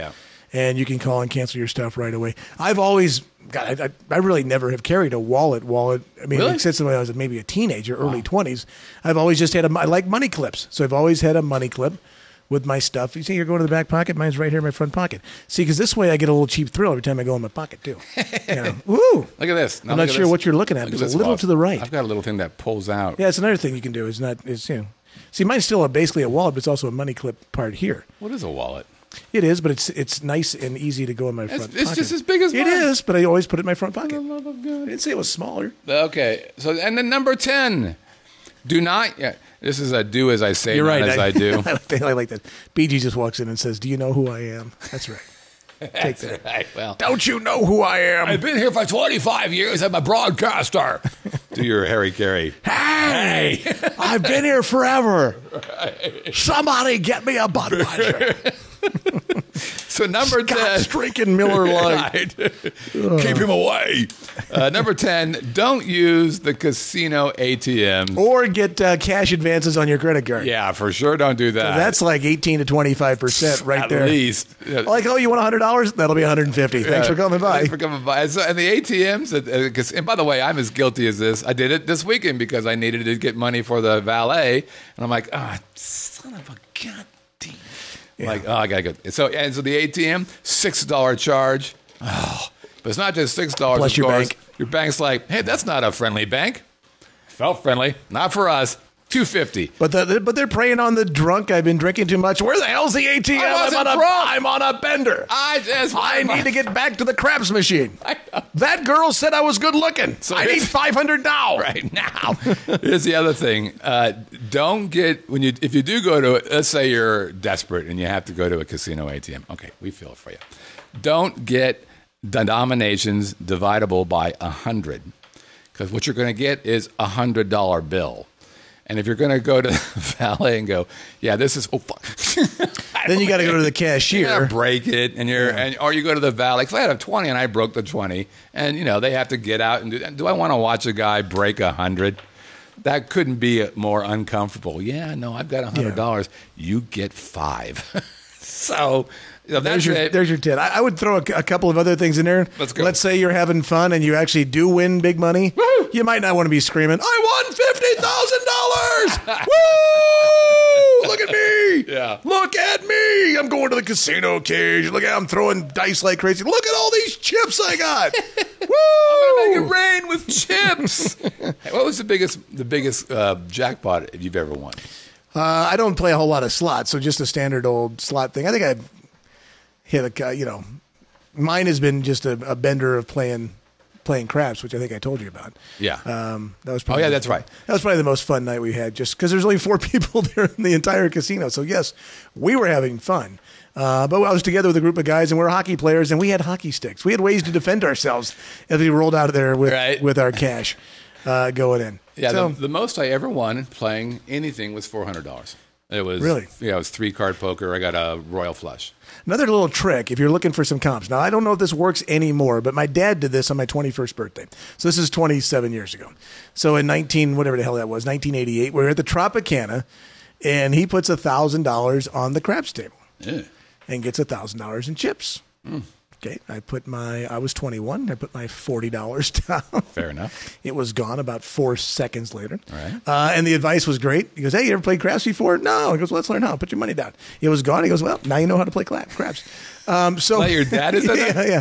and you can call and cancel your stuff right away. I've always... God, I really never have carried a wallet. I mean, really? Since I was maybe a teenager, early 20s, I've always just had I like money clips. So I've always had a money clip with my stuff. You see, you're going to the back pocket. Mine's right here in my front pocket. See, because this way I get a little cheap thrill every time I go in my pocket, too. Woo! Look at this. I'm not sure what you're looking at. It's a little to the right. I've got a little thing that pulls out. Yeah, it's another thing you can do. See, mine's still basically a wallet, but it's also a money clip part here. What is a wallet? It is, but it's nice and easy to go in my front pocket. It's just as big as mine. It is, but I always put it in my front pocket. For the love of God. I didn't say it was smaller. Okay. So, and then number 10, do not. Yeah, this is a do as I say, You're not right. as I do. I like that. BG just walks in and says, "Do you know who I am?" That's right. Take that. Right. Well, don't you know who I am? I've been here for 25 years. I'm a broadcaster. Do your Harry Carey. Hey, I've been here forever. Right. Somebody get me a Budweiser. So number 10, drinking Miller Lite. Keep him away. Number 10, don't use the casino ATMs or get cash advances on your credit card. Yeah, for sure, don't do that. So that's like 18 to 25% right there. At least. Like, oh, you want $100? That'll be $150. Thanks for coming by. Thanks for coming by. So, and the ATMs, and by the way, I'm as guilty as this. I did it this weekend because I needed to get money for the valet, and I'm like, son of a goddamn. Yeah. Like, I gotta go. So the ATM, $6 charge. Oh, but it's not just $6. Plus your bank. Your bank's like, hey, that's not a friendly bank. Felt friendly, not for us. $250. But they're preying on the drunk. I've been drinking too much. Where the hell's the ATM? I'm on a bender. I need to get back to the craps machine. That girl said I was good looking. So I need $500 now. Right now. Here's the other thing. Don't get if you do go to, let's say you're desperate and you have to go to a casino ATM. Okay, we feel it for you. Don't get denominations dividable by 100, because what you're going to get is a $100 bill. And if you're going to go to the valet and go, yeah, this is, oh, fuck. Then you got to go to the cashier. You gotta break it, or you go to the valet. Because I had a 20 and I broke the 20. And, they have to get out and do I want to watch a guy break 100? That couldn't be more uncomfortable. Yeah, no, I've got $100. You get 5. So... there's your tip. I would throw a couple of other things in there. Let's go. Let's say you're having fun and you actually do win big money. Woo! You might not want to be screaming, I won $50,000! Woo! Look at me! Yeah. Look at me! I'm going to the casino cage. Look at I'm throwing dice like crazy. Look at all these chips I got! Woo! I'm going to make it rain with chips. Hey, what was the biggest jackpot you've ever won? I don't play a whole lot of slots, so just a standard old slot thing. I think I've hit mine has been just a bender of playing craps, which I think I told you about. Yeah. That was probably that's right. That was probably the most fun night we had, just because there's only 4 people there in the entire casino. So yes, we were having fun. But I was together with a group of guys, and we were hockey players, and we had hockey sticks. We had ways to defend ourselves as we rolled out of there with our cash going in. Yeah, so, the most I ever won playing anything was $400. It was really? Yeah, it was 3-card poker. I got a royal flush. Another little trick, if you're looking for some comps. Now, I don't know if this works anymore, but my dad did this on my 21st birthday. So this is 27 years ago. So in 1988, we were at the Tropicana, and he puts $1,000 on the craps table and gets $1,000 in chips. Okay, I was 21. I put my $40 down. Fair enough. It was gone about 4 seconds later. All right. And the advice was great. He goes, hey, you ever played craps before? No. He goes, well, let's learn how. Put your money down. It was gone. He goes, well, now you know how to play craps. So Well, your dad is that? yeah.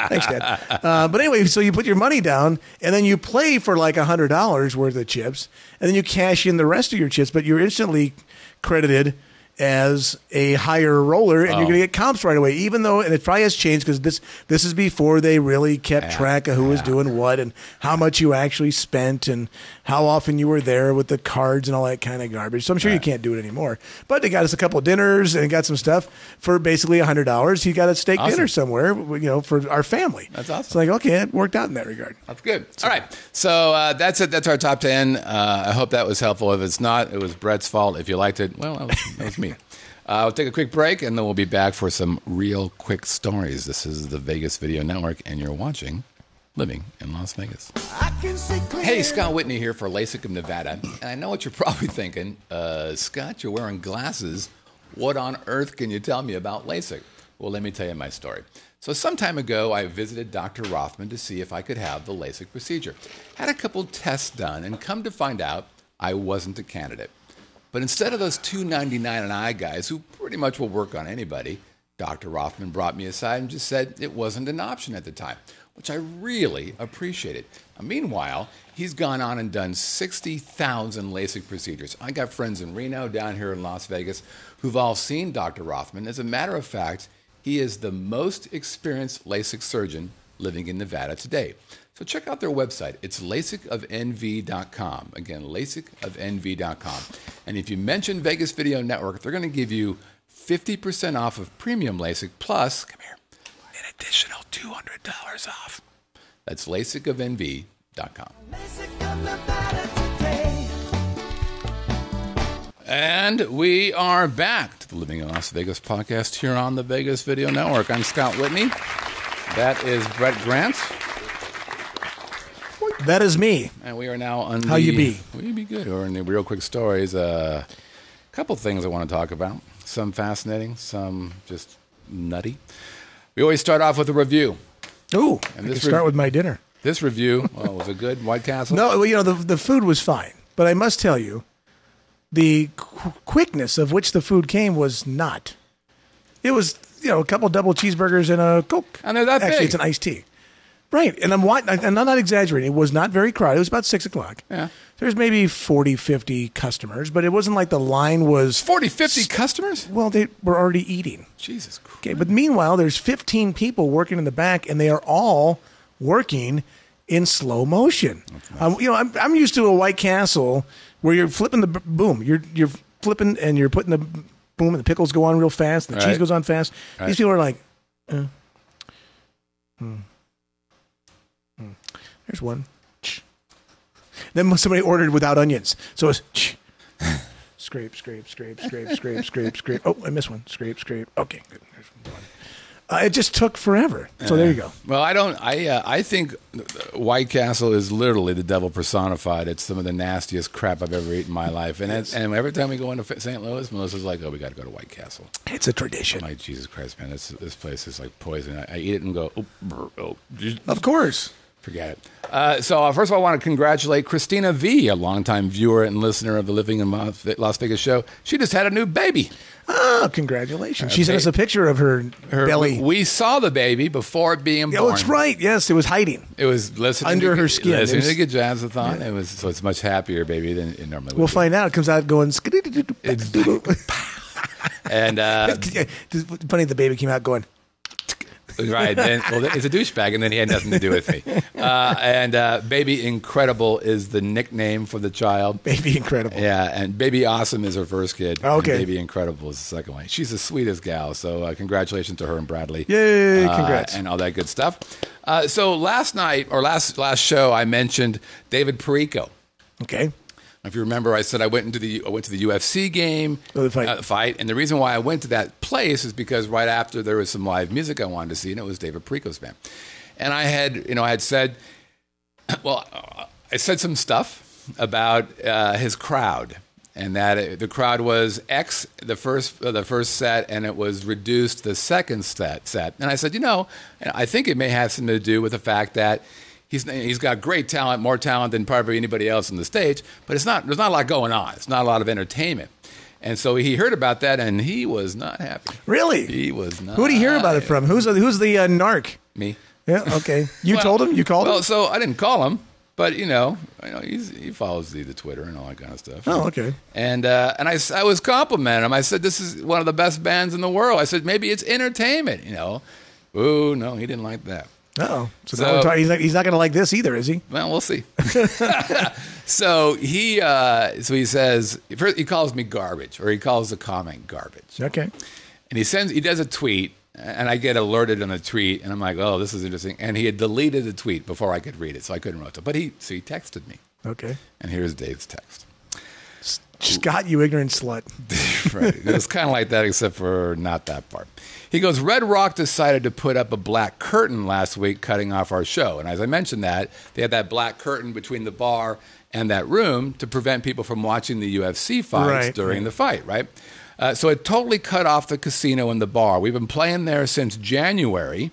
Thanks, Dad. But anyway, so you put your money down, and then you play for like $100 worth of chips, and then you cash in the rest of your chips, but you're instantly credited as a higher roller, and you're going to get comps right away, even though, and it probably has changed because this is before they really kept track of who was doing what and how much you actually spent and how often you were there with the cards and all that kind of garbage. So I'm sure you can't do it anymore. But they got us a couple of dinners and got some stuff for basically $100. He got a steak dinner somewhere, for our family. That's awesome. It's like, okay, it worked out in that regard. That's good. All right. So that's it. That's our top 10. I hope that was helpful. If it's not, it was Brett's fault. If you liked it, well, that was me. We'll take a quick break, and then we'll be back for some real quick stories. This is the Vegas Video Network, and you're watching Living in Las Vegas. Hey, Scott Whitney here for LASIK of Nevada. And I know what you're probably thinking. Scott, you're wearing glasses. What on earth can you tell me about LASIK? Well, let me tell you my story. So some time ago, I visited Dr. Rothman to see if I could have the LASIK procedure. Had a couple tests done, and come to find out, I wasn't a candidate. But instead of those $299 an eye guys who pretty much will work on anybody, Dr. Rothman brought me aside and just said it wasn't an option at the time, which I really appreciated. Now, meanwhile, he's gone on and done 60,000 LASIK procedures. I got friends in Reno, down here in Las Vegas, who've all seen Dr. Rothman. As a matter of fact, he is the most experienced LASIK surgeon living in Nevada today. So check out their website. It's LASIKofNV.com. Again, LASIKofNV.com. And if you mention Vegas Video Network, they're going to give you 50% off of premium LASIK plus, come here, an additional $200 off. That's LASIKofNV.com. And we are back to the Living in Las Vegas podcast here on the Vegas Video Network. I'm Scott Whitney. That is Brett Grant. That is me. And we are now on How you be? We be good. We're in the real quick stories. A couple things I want to talk about. Some fascinating, some just nutty. We always start off with a review. Ooh, and I can start with my dinner. This review, was it good? White Castle? No, the food was fine. But I must tell you, the quickness of which the food came was not. It was, a couple double cheeseburgers and a Coke. And they're that big. Actually, it's an iced tea. Right, and I'm not exaggerating. It was not very crowded. It was about 6 o'clock. Yeah. There's maybe 40, 50 customers, but it wasn't like the line was... 40, 50 customers? Well, they were already eating. Jesus Christ. Okay, but meanwhile, there's 15 people working in the back, and they are all working in slow motion. Nice. I'm used to a White Castle where you're flipping the boom. You're flipping, and you're putting the boom, and the pickles go on real fast, and the cheese goes on fast. Right. These people are like... There's one. Then somebody ordered without onions. So it's scrape, scrape, scrape, scrape, scrape, scrape, scrape. Oh, I missed one. Scrape, scrape. Okay, good. There's one. It just took forever. So there you go. Well, I think White Castle is literally the devil personified. It's some of the nastiest crap I've ever eaten in my life. And and every time we go into St. Louis, Melissa's like, "Oh, we got to go to White Castle." It's a tradition. I'm like, Jesus Christ, man, this place is like poison. I eat it and go, oh. Of course. Forget it. So first of all, I want to congratulate Christina V., a longtime viewer and listener of the Living in Las Vegas show. She just had a new baby. Oh, congratulations. She sent us a picture of her belly. We saw the baby before it being born. Oh, that's right. Yes, it was hiding. It was listening under her skin. Listening to the Jazzathon. Yeah. So it's a much happier baby than it normally would be. We'll find out. It comes out going... And funny, the baby came out going... Right. It's a douchebag, and then he had nothing to do with me. Baby Incredible is the nickname for the child. Baby Incredible. Yeah, and Baby Awesome is her first kid. Okay. Baby Incredible is the second one. She's the sweetest gal, so congratulations to her and Bradley. Yay, congrats. And all that good stuff. So last night, or last show, I mentioned David Perico. Okay. If you remember, I said I went to the UFC game, fight, and the reason why I went to that place is because right after there was some live music I wanted to see, and it was David Perico's band. And I had said, I said some stuff about his crowd, and that the crowd was X the first set, and it was reduced the second set. And I said, I think it may have something to do with the fact that he's got great talent, more talent than probably anybody else on the stage, but there's not a lot going on. It's not a lot of entertainment. And so he heard about that, and he was not happy. Really? He was not. Who did he hear about it from? Who's the narc? Me. Yeah. Okay. You told him. You called him. Well, so I didn't call him, but I know he follows the Twitter and all that kind of stuff. Oh, okay. And I was complimenting him. I said, "This is one of the best bands in the world." I said, "Maybe it's entertainment." Oh no, he didn't like that. Oh, so now he's not going to like this either, is he? Well, we'll see. So he says, first he calls me garbage, or he calls the comment garbage. Okay. And he does a tweet, and I get alerted on the tweet, and I'm like, oh, this is interesting. And he had deleted the tweet before I could read it, so I couldn't write it. But he texted me. Okay. And here's Dave's text. Scott, you ignorant slut. Right. It was kind of like that, except for not that part. He goes, Red Rock decided to put up a black curtain last week, cutting off our show. And as I mentioned that, they had that black curtain between the bar and that room to prevent people from watching the UFC fights during the fight, right? So it totally cut off the casino and the bar. We've been playing there since January,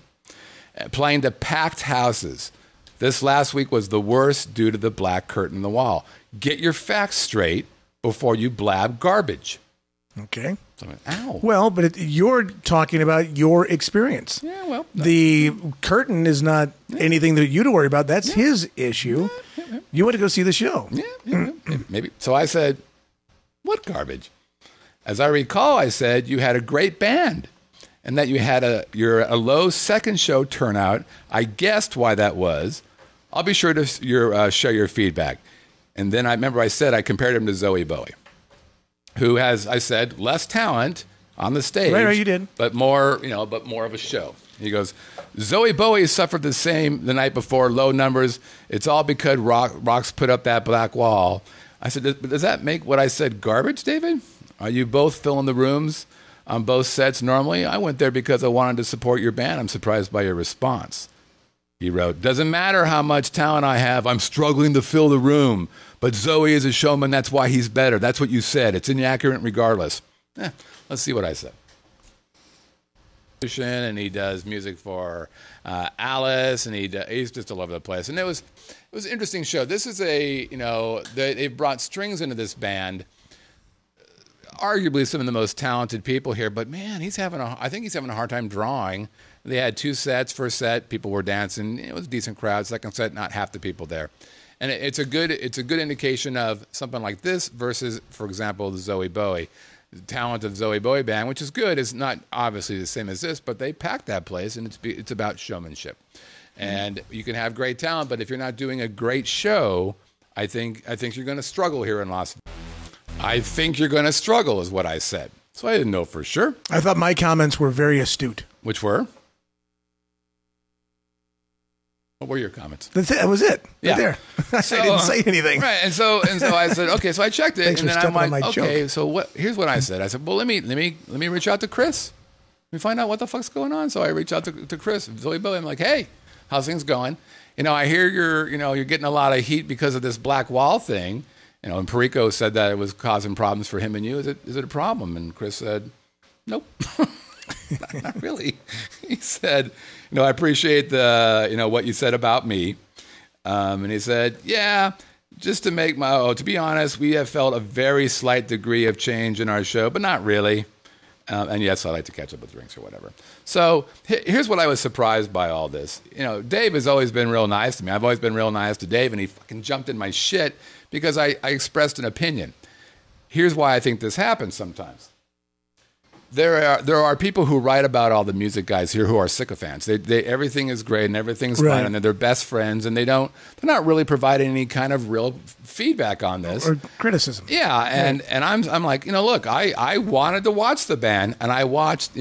playing to packed houses. This last week was the worst due to the black curtain in the wall. Get your facts straight before you blab garbage. Okay. So I went, ow. Well, but you're talking about your experience. Yeah, well. The curtain is not anything that you to worry about. That's his issue. You went to go see the show. Yeah, maybe. So I said, what garbage? As I recall, I said you had a great band and that you had a low second show turnout. I guessed why that was. I'll be sure to share your feedback. And then I remember I said I compared him to Zoe Bowie, who has, I said, less talent on the stage. Right, you did. But more of a show. He goes, Zoe Bowie suffered the same the night before, low numbers. It's all because Rock's put up that black wall. I said, does that make what I said garbage, David? Are you both filling the rooms on both sets normally? I went there because I wanted to support your band. I'm surprised by your response. He wrote, doesn't matter how much talent I have, I'm struggling to fill the room. But Zoe is a showman, that's why he's better. That's what you said. It's inaccurate regardless. Let's see what I said. And he does music for Alice, and he's just all over the place. And it was an interesting show. This is they brought strings into this band. Arguably some of the most talented people here, but man, I think he's having a hard time drawing. They had 2 sets. First set, people were dancing. It was a decent crowd. Second set, not half the people there. And it's a good indication of something like this versus, for example, the Zoe Bowie. The talent of Zoe Bowie band, which is good, is not obviously the same as this, but they packed that place, and it's about showmanship. And you can have great talent, but if you're not doing a great show, I think you're going to struggle here in Las Vegas. I think you're going to struggle, is what I said. So I didn't know for sure. I thought my comments were very astute. Which were? What were your comments? That was it. Yeah. Right there. So, I didn't say anything. Right. And so I said, okay, so I checked it. Thanks and for then I'm stepping like, on my okay, joke. so here's what I said. I said, well, let me reach out to Chris. Let me find out what the fuck's going on. So I reached out to Chris, Zoe Bowie. I'm like, hey, how's things going? I hear you're getting a lot of heat because of this black wall thing. And Perico said that it was causing problems for him and you. Is it a problem? And Chris said, nope. Not really. He said, I appreciate what you said about me. And he said, yeah, just to to be honest, we have felt a very slight degree of change in our show, but not really. And yes, I like to catch up with drinks or whatever. So here's what I was surprised by all this. Dave has always been real nice to me. I've always been real nice to Dave, and he fucking jumped in my shit because I expressed an opinion. Here's why I think this happens sometimes. There are people who write about all the music guys here who are sycophants. They everything is great and everything's fine, and they're best friends, and they're not really providing any kind of real feedback on this or criticism. Yeah, and I'm like, look, I wanted to watch the band, and I watched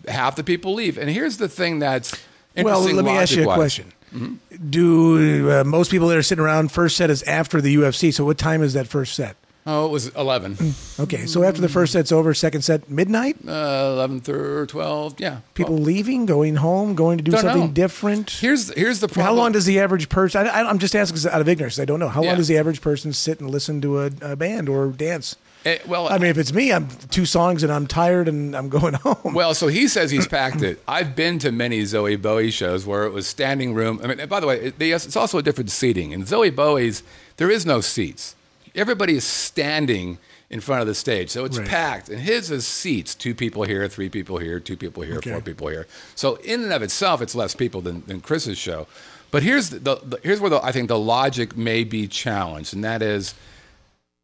half the people leave, and here's the thing that's interesting. Well, let me ask you a question. Mm-hmm. Do most people that are sitting around, first set is after the UFC? So what time is that first set? Oh, it was 11. Okay, so after the first set's over, second set, midnight? 11 or 12, yeah. People leaving, going home, going to do something different? Here's the problem. How long does the average person, I'm just asking out of ignorance, I don't know. How long Yeah. does the average person sit and listen to a band or dance? Well, I mean, if it's me, I'm 2 songs and I'm tired and I'm going home. Well, so he says he's packed it. I've been to many Zoe Bowie shows where it was standing room. I mean, by the way, it's also a different seating. In Zoe Bowie's, there is no seats. Everybody is standing in front of the stage, so it's packed. And his is seats: 2 people here, 3 people here, 2 people here, 4 people here. So in and of itself, it's less people than Chris's show. But here's where I think the logic may be challenged, and that is,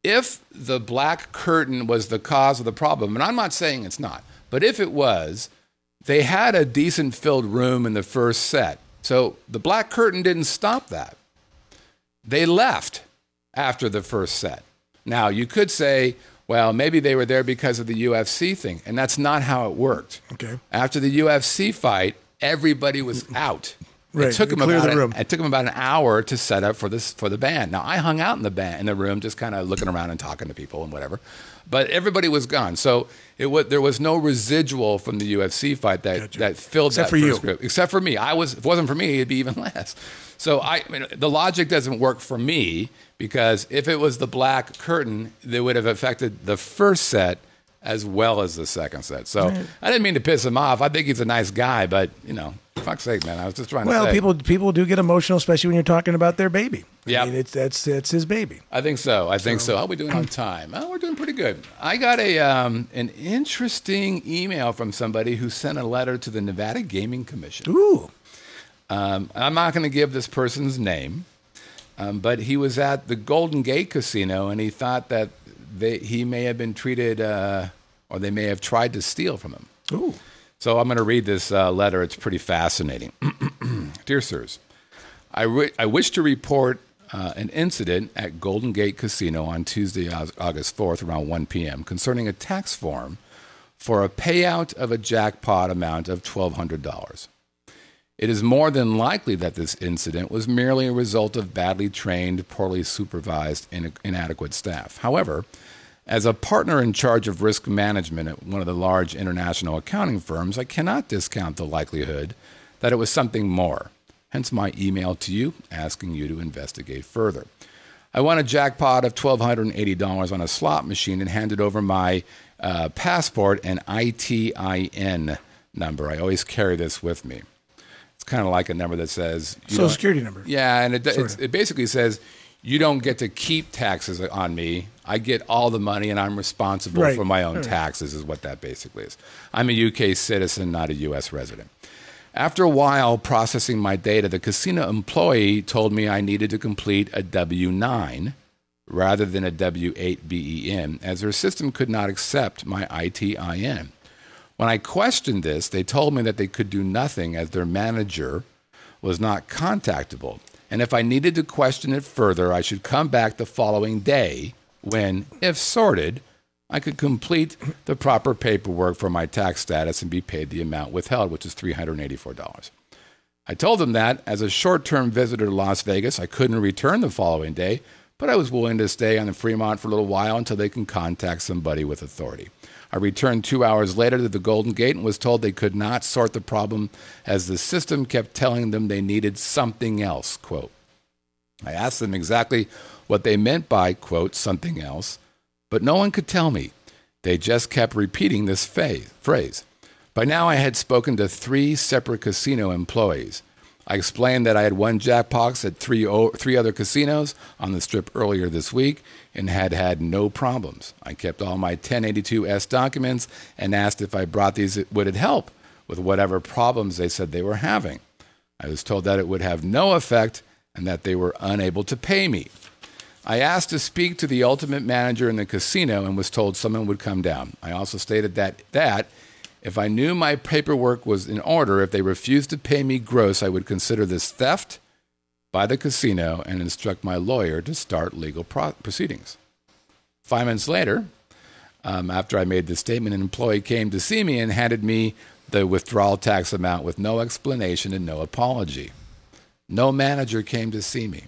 if the black curtain was the cause of the problem, and I'm not saying it's not, but if it was, they had a decent filled room in the first set. So the black curtain didn't stop that. They left after the first set. Now, you could say, well, maybe they were there because of the UFC thing, and that's not how it worked. Okay. After the UFC fight, everybody was out. Right. It took them Clear about the room. It took them about an hour to set up for the band. Now I hung out in the room, just kind of looking around and talking to people and whatever. But everybody was gone, so there was no residual from the UFC fight that filled Except that for first you. group. Except for me, if it wasn't for me, it'd be even less. So the logic doesn't work for me, because if it was the black curtain, they would have affected the first set as well as the second set. So I didn't mean to piss him off. I think he's a nice guy, but fuck's sake, man. I was just trying to say. Well, people do get emotional, especially when you're talking about their baby. Yeah, I mean, that's his baby. I think so. How are we doing on time? Oh, we're doing pretty good. I got an interesting email from somebody who sent a letter to the Nevada Gaming Commission. Ooh. I'm not going to give this person's name, but he was at the Golden Gate Casino, and he thought that he may have been treated, or they may have tried to steal from him. Ooh. So I'm going to read this letter. It's pretty fascinating. Dear sirs, I wish to report an incident at Golden Gate Casino on Tuesday, August 4th, around 1 p.m., concerning a tax form for a payout of a jackpot amount of $1,200. It is more than likely that this incident was merely a result of badly trained, poorly supervised, and inadequate staff. However, as a partner in charge of risk management at one of the large international accounting firms, I cannot discount the likelihood that it was something more. Hence my email to you asking you to investigate further. I won a jackpot of $1,280 on a slot machine and handed over my passport and ITIN number. I always carry this with me. It's kind of like a number that says Social Security number. Yeah, and it basically says you don't get to keep taxes on me. I get all the money, and I'm responsible for my own taxes, is what that basically is. I'm a UK citizen, not a US resident. After a while processing my data, the casino employee told me I needed to complete a W-9 rather than a W-8 BEN, as their system could not accept my ITIN. When I questioned this, they told me that they could do nothing as their manager was not contactable. And if I needed to question it further, I should come back the following day when, if sorted, I could complete the proper paperwork for my tax status and be paid the amount withheld, which is $384. I told them that, as a short-term visitor to Las Vegas, I couldn't return the following day, but I was willing to stay on the Fremont for a little while until they can contact somebody with authority. I returned 2 hours later to the Golden Gate and was told they could not sort the problem as the system kept telling them they needed something else, quote. I asked them exactly what they meant by, quote, something else, but no one could tell me. They just kept repeating this phrase. By now I had spoken to 3 separate casino employees. I explained that I had won jackpots at three other casinos on the Strip earlier this week and had no problems. I kept all my 1082-S documents and asked if I brought these, would it help with whatever problems they said they were having. I was told that it would have no effect and that they were unable to pay me. I asked to speak to the ultimate manager in the casino and was told someone would come down. I also stated that if I knew my paperwork was in order, if they refused to pay me gross, I would consider this theft by the casino and instruct my lawyer to start legal proceedings. 5 minutes later, after I made this statement, an employee came to see me and handed me the withdrawal tax amount with no explanation and no apology. No manager came to see me.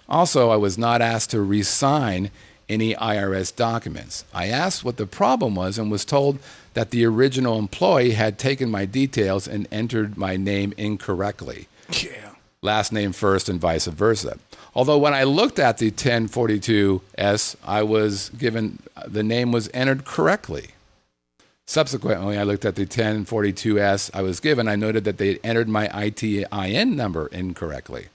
Also, I was not asked to re-sign any IRS documents. I asked what the problem was and was told that the original employee had taken my details and entered my name incorrectly. Yeah. Last name first and vice versa. Although when I looked at the 1042S, I was given the name was entered correctly. Subsequently, I looked at the 1042S I was given. I noted that they had entered my ITIN number incorrectly.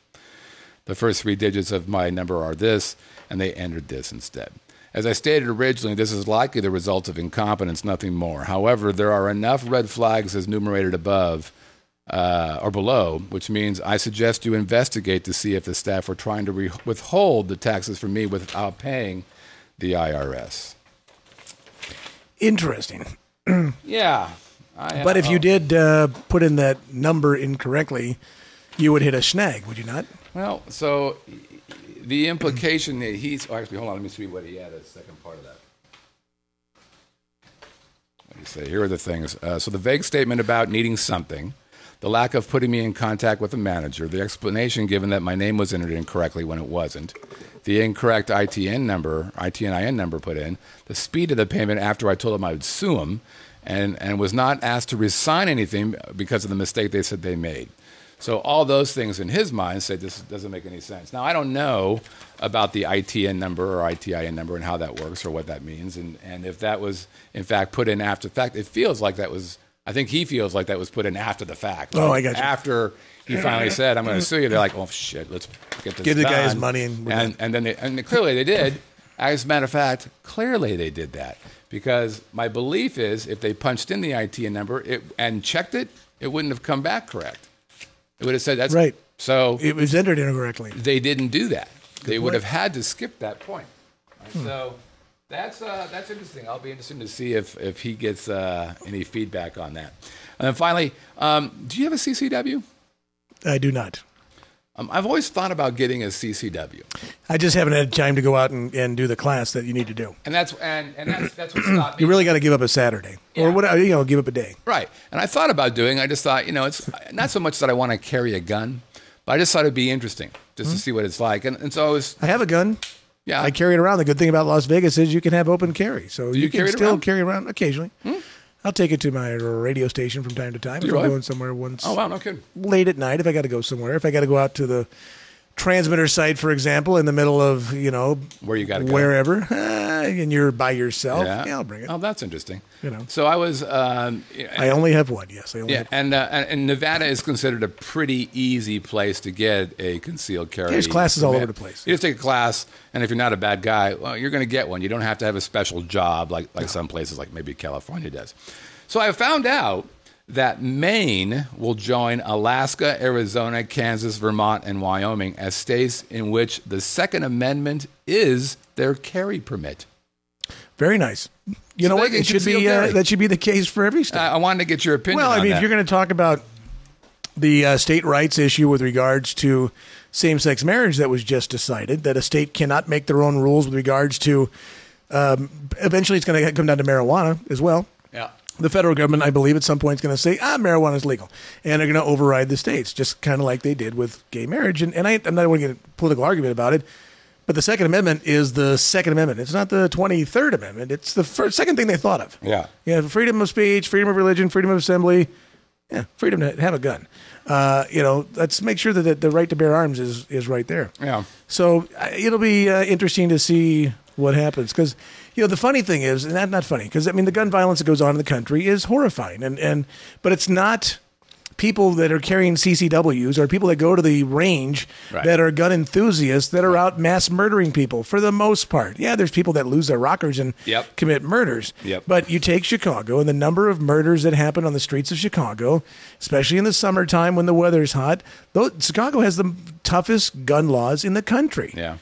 The first 3 digits of my number are this, and they entered this instead. As I stated originally, this is likely the result of incompetence, nothing more. However, there are enough red flags as enumerated above or below, which means I suggest you investigate to see if the staff were trying to withhold the taxes from me without paying the IRS. Interesting. Yeah. But if you did put in that number incorrectly, you would hit a snag, would you not? Well, so the implication that he's... Oh, actually, hold on. Let me see what he had as second part of that. What do you say? Here are the things. So the vague statement about needing something, the lack of putting me in contact with a manager, the explanation given that my name was entered incorrectly when it wasn't, the incorrect ITIN number put in, the speed of the payment after I told them I would sue them, and was not asked to resign anything because of the mistake they said they made. So all those things in his mind say this doesn't make any sense. Now, I don't know about the ITN number or ITIN number and how that works or what that means. And if that was, in fact, put in after the fact, it feels like that was, I think he feels like that was put in after the fact. Oh, I got you. After he finally said, I'm going to sue you, they're like, oh, shit, let's get this Give the done. guy his money. And then clearly they did. As a matter of fact, clearly they did that. Because my belief is if they punched in the ITN number and checked it, it wouldn't have come back correct. It would have said that's right. So it was entered incorrectly. They didn't do that. They would point. have had to skip that point. Right? So that's interesting. I'll be interested to see if he gets any feedback on that. And then finally, do you have a CCW? I do not. I've always thought about getting a CCW. I just haven't had time to go out and do the class that you need to do. And that's what stopped me. You really got to give up a Saturday or what? Give up a day. Right. And I thought about doing. I just thought, it's not so much that I want to carry a gun, but I just thought it'd be interesting just to see what it's like. And so I have a gun. Yeah. I carry it around. The good thing about Las Vegas is you can have open carry, so you can still carry it around occasionally. I'll take it to my radio station from time to time if I'm going somewhere once. Oh, wow, no kidding. Late at night if I got to go somewhere. If I got to go out to the transmitter site, for example, in the middle of, where you got to go. Wherever, and you're by yourself, yeah, I'll bring it. Oh, that's interesting. So I was... I only have one, yes. And Nevada is considered a pretty easy place to get a concealed carry. There's classes all over the place. You just take a class, and if you're not a bad guy, well, you're going to get one. You don't have to have a special job like some places, like maybe California does. So I found out that Maine will join Alaska, Arizona, Kansas, Vermont, and Wyoming as states in which the Second Amendment is their carry permit. Very nice. You know what? It should be that should be the case for every state. I wanted to get your opinion. Well, I mean, if you're going to talk about the state rights issue with regards to same-sex marriage that was just decided, that a state cannot make their own rules with regards to. Eventually, it's going to come down to marijuana as well. Yeah. The federal government, I believe, at some point is going to say, marijuana is legal. And they're going to override the states, just kind of like they did with gay marriage. And I'm not going to get a political argument about it, but the Second Amendment is the Second Amendment. It's not the 23rd Amendment. It's the second thing they thought of. Yeah. You have freedom of speech, freedom of religion, freedom of assembly, freedom to have a gun. Let's make sure that the right to bear arms is right there. Yeah. So it'll be interesting to see what happens because the funny thing is, and not funny, because I mean the gun violence that goes on in the country is horrifying, but it's not people that are carrying CCWs or people that go to the range that are gun enthusiasts that are out mass murdering people for the most part. Yeah, there's people that lose their rockers and commit murders. But you take Chicago and the number of murders that happen on the streets of Chicago, especially in the summertime when the weather's hot. Chicago has the toughest gun laws in the country. Yeah.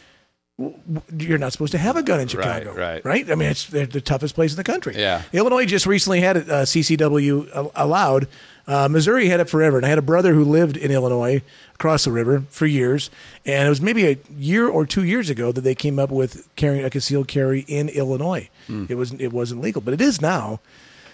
You're not supposed to have a gun in Chicago, right? I mean, it's the toughest place in the country. Yeah. Illinois just recently had a CCW allowed. Missouri had it forever, and I had a brother who lived in Illinois across the river for years, and it was maybe a year or 2 years ago that they came up with carrying a concealed carry in Illinois. It wasn't legal, but it is now.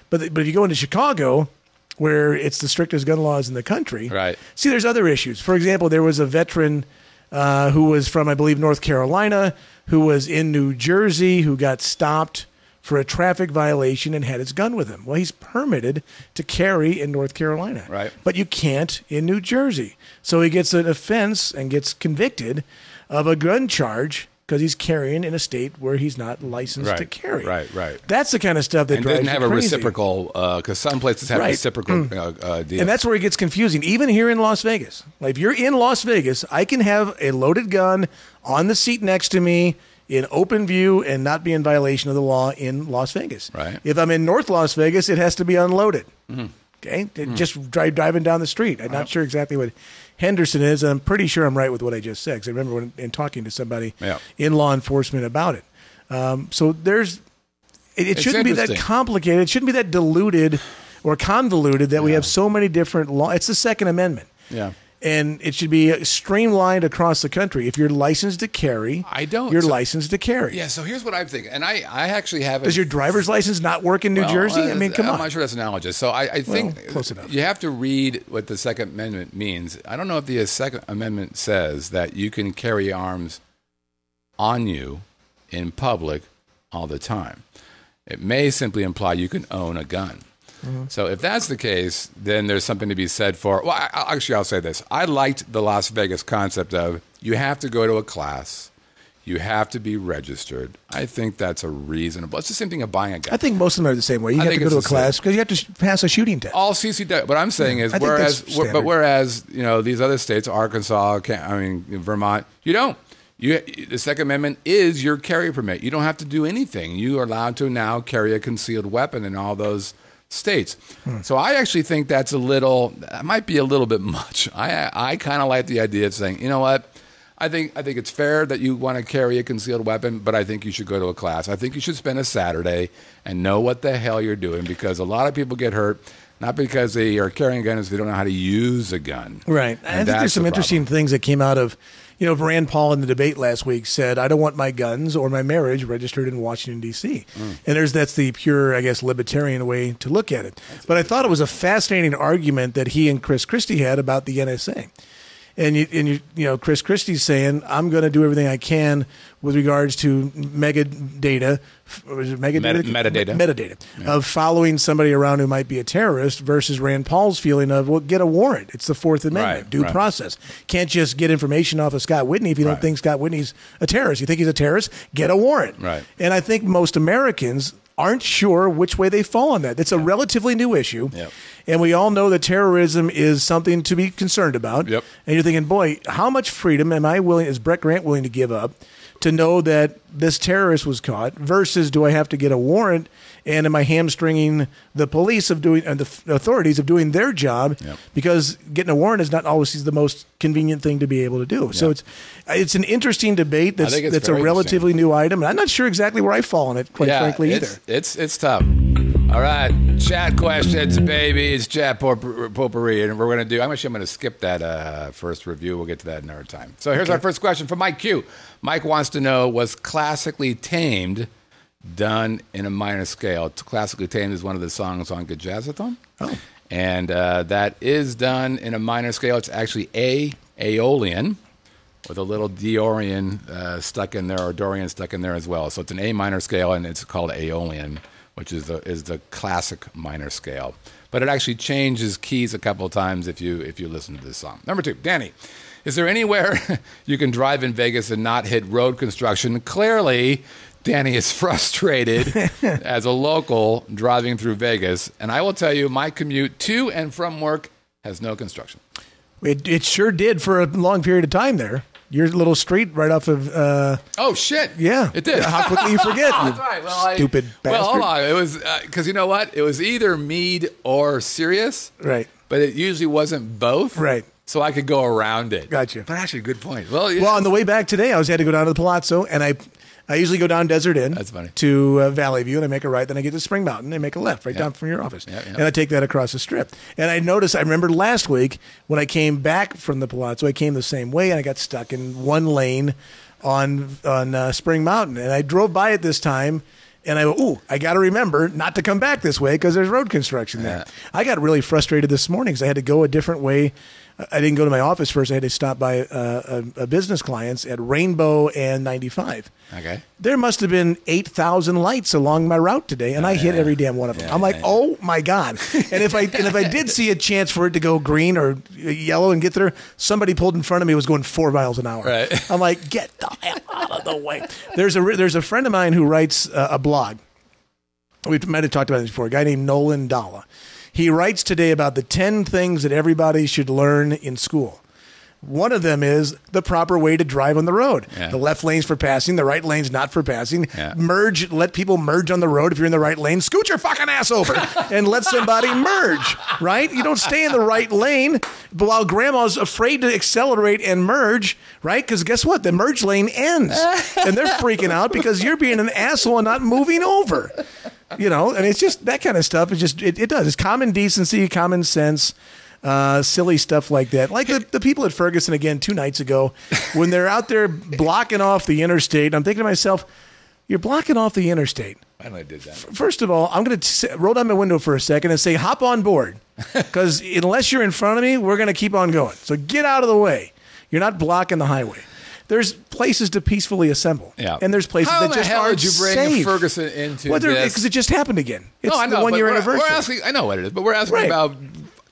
But if you go into Chicago, where it's the strictest gun laws in the country, right? See, there's other issues. For example, there was a veteran who was from, I believe, North Carolina, who was in New Jersey, who got stopped for a traffic violation and had his gun with him. Well, he's permitted to carry in North Carolina. Right. But you can't in New Jersey. So he gets an offense and gets convicted of a gun charge because he's carrying in a state where he's not licensed to carry. Right. That's the kind of stuff that And drives didn't have you a crazy. reciprocal, because some places have reciprocal deals. And that's where it gets confusing, even here in Las Vegas. Like, if you're in Las Vegas, I can have a loaded gun on the seat next to me in open view and not be in violation of the law in Las Vegas. Right. If I'm in North Las Vegas, it has to be unloaded. Okay? Just driving down the street. I'm not sure exactly what Henderson is, and I'm pretty sure I'm right with what I just said, because I remember in talking to somebody in law enforcement about it. So there's it shouldn't be that complicated. It shouldn't be that diluted or convoluted that we have so many different laws. It's the Second Amendment. Yeah. And it should be streamlined across the country. If you're licensed to carry, you're licensed to carry. Yeah, so here's what I'm thinking. And I actually haven't... Does your driver's license not work in New Jersey? I mean, come on. I'm not sure that's analogous. So I think close enough. You have to read what the Second Amendment means. I don't know if the Second Amendment says that you can carry arms on you in public all the time. It may simply imply you can own a gun. So if that's the case, then there's something to be said for... Well, I'll say this. I liked the Las Vegas concept of you have to go to a class. You have to be registered. I think that's a reasonable... It's the same thing of buying a gun. I think most of them are the same way. You have to go to a class because you have to pass a shooting test. All CCW. What I'm saying is, whereas these other states, Arkansas, Vermont, you don't. The Second Amendment is your carry permit. You don't have to do anything. You are allowed to now carry a concealed weapon in all those states. So I actually think that might be a little bit much. I kind of like the idea of saying, you know what? I think it's fair that you want to carry a concealed weapon, but I think you should go to a class. I think you should spend a Saturday and know what the hell you're doing, because a lot of people get hurt not because they are carrying guns, they don't know how to use a gun. Right. And I think there's some interesting things that came out of, Rand Paul in the debate last week said, I don't want my guns or my marriage registered in Washington, D.C. And that's the pure, I guess, libertarian way to look at it. But I thought it was a fascinating argument that he and Chris Christie had about the NSA. And Chris Christie's saying, I'm going to do everything I can with regards to metadata of following somebody around who might be a terrorist, versus Rand Paul's feeling of, well, get a warrant. It's the Fourth Amendment, due process. Can't just get information off of Scott Whitney if you don't think Scott Whitney's a terrorist. You think he's a terrorist? Get a warrant. Right. And I think most Americans aren't sure which way they fall on that. It's a relatively new issue. Yep. And we all know that terrorism is something to be concerned about. Yep. And you're thinking, boy, how much freedom is Brett Grant willing to give up to know that this terrorist was caught, versus do I have to get a warrant, and am I hamstringing the police and the authorities of doing their job? Yep. Because getting a warrant is not always the most convenient thing to be able to do. So it's an interesting debate that's a relatively new item. And I'm not sure exactly where I fall on it, quite frankly, either. It's tough. All right, chat questions, baby. It's chat potpourri, and I'm going to skip that first review. We'll get to that another time. So here's our first question from Mike Q. Mike wants to know, was Classically Tamed done in a minor scale? Classically Tamed is one of the songs on Good Jazzathon. Oh. And that is done in a minor scale. It's actually Aeolian, with a little Dorian stuck in there, or Dorian stuck in there as well. So it's an A minor scale, and it's called Aeolian, which is the classic minor scale. But it actually changes keys a couple of times if you listen to this song. Number 2, Danny, is there anywhere you can drive in Vegas and not hit road construction? Clearly, Danny is frustrated as a local driving through Vegas. And I will tell you, my commute to and from work has no construction. It sure did for a long period of time there. Your little street right off of... oh, shit. Yeah. It did. How quickly you forget. That's right. Well, stupid bastard. Well, hold on. It was... Because you know what? It was either Meade or Sirius. Right. But it usually wasn't both. Right. So I could go around it. Gotcha. But actually, good point. Well, on the way back today, I had to go down to the Palazzo, and I usually go down Desert Inn. That's funny. To Valley View, and I make a right. Then I get to Spring Mountain and make a left down from your office. And I take that across the strip. And I remember last week when I came back from the Palazzo, I came the same way, and I got stuck in one lane on Spring Mountain. And I drove by it this time, and I got to remember not to come back this way because there's road construction there. I got really frustrated this morning because I had to go a different way I didn't go to my office first. I had to stop by a business client's at Rainbow and 95. Okay. There must have been 8,000 lights along my route today, and I hit every damn one of them. I'm like, oh my God. And if I did see a chance for it to go green or yellow and get there, somebody pulled in front of me was going 4 miles an hour. Right. I'm like, get the hell out of the way. There's a friend of mine who writes a blog. We might have talked about this before. A guy named Nolan Dalla. He writes today about the 10 things that everybody should learn in school. One of them is the proper way to drive on the road. Yeah. The left lane's for passing, the right lane's not for passing. Yeah. Merge, let people merge on the road. If you're in the right lane, scoot your fucking ass over and let somebody merge, right? You don't stay in the right lane while grandma's afraid to accelerate and merge, right? Because guess what? The merge lane ends. And they're freaking out because you're being an asshole and not moving over. You know, and it's just that kind of stuff. It's just, it does. It's common decency, common sense. Silly stuff like that. Like the people at Ferguson, again, 2 nights ago, when they're out there blocking off the interstate, I'm thinking to myself, you're blocking off the interstate. I know I did that. First of all, I'm going to roll down my window for a second and say, hop on board. Because unless you're in front of me, we're going to keep on going. So get out of the way. You're not blocking the highway. There's places to peacefully assemble. Yeah. And there's places that just aren't safe. How the hell did you bring Ferguson into this? Because it just happened again. It's I know, the 1 year we're anniversary. asking, I know what it is, but we're asking Right. about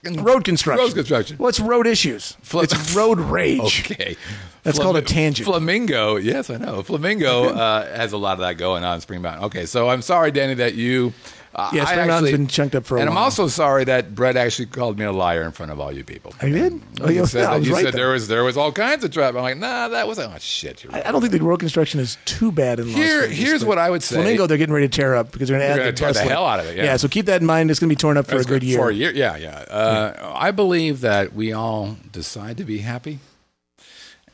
Road construction. Road construction. What's road issues? It's road rage. Okay. That's called a tangent. Flamingo, yes, I know. Flamingo has a lot of that going on in Spring Mountain. Okay, so I'm sorry, Danny, that you... Yeah, Spring Mountain's been chunked up for a while. And I'm also sorry that Brett actually called me a liar in front of all you people. I did? You said, I was you right said there was all kinds of traffic. I'm like, nah, that was... Oh, shit. You're right. I don't think the road construction is too bad in Las Vegas. Here's what I would say. Flamingo, they're getting ready to tear up because they're going to add tear the hell out of it, yeah. So keep that in mind. It's going to be torn up for a good year. For a year, yeah. I believe that we all decide to be happy.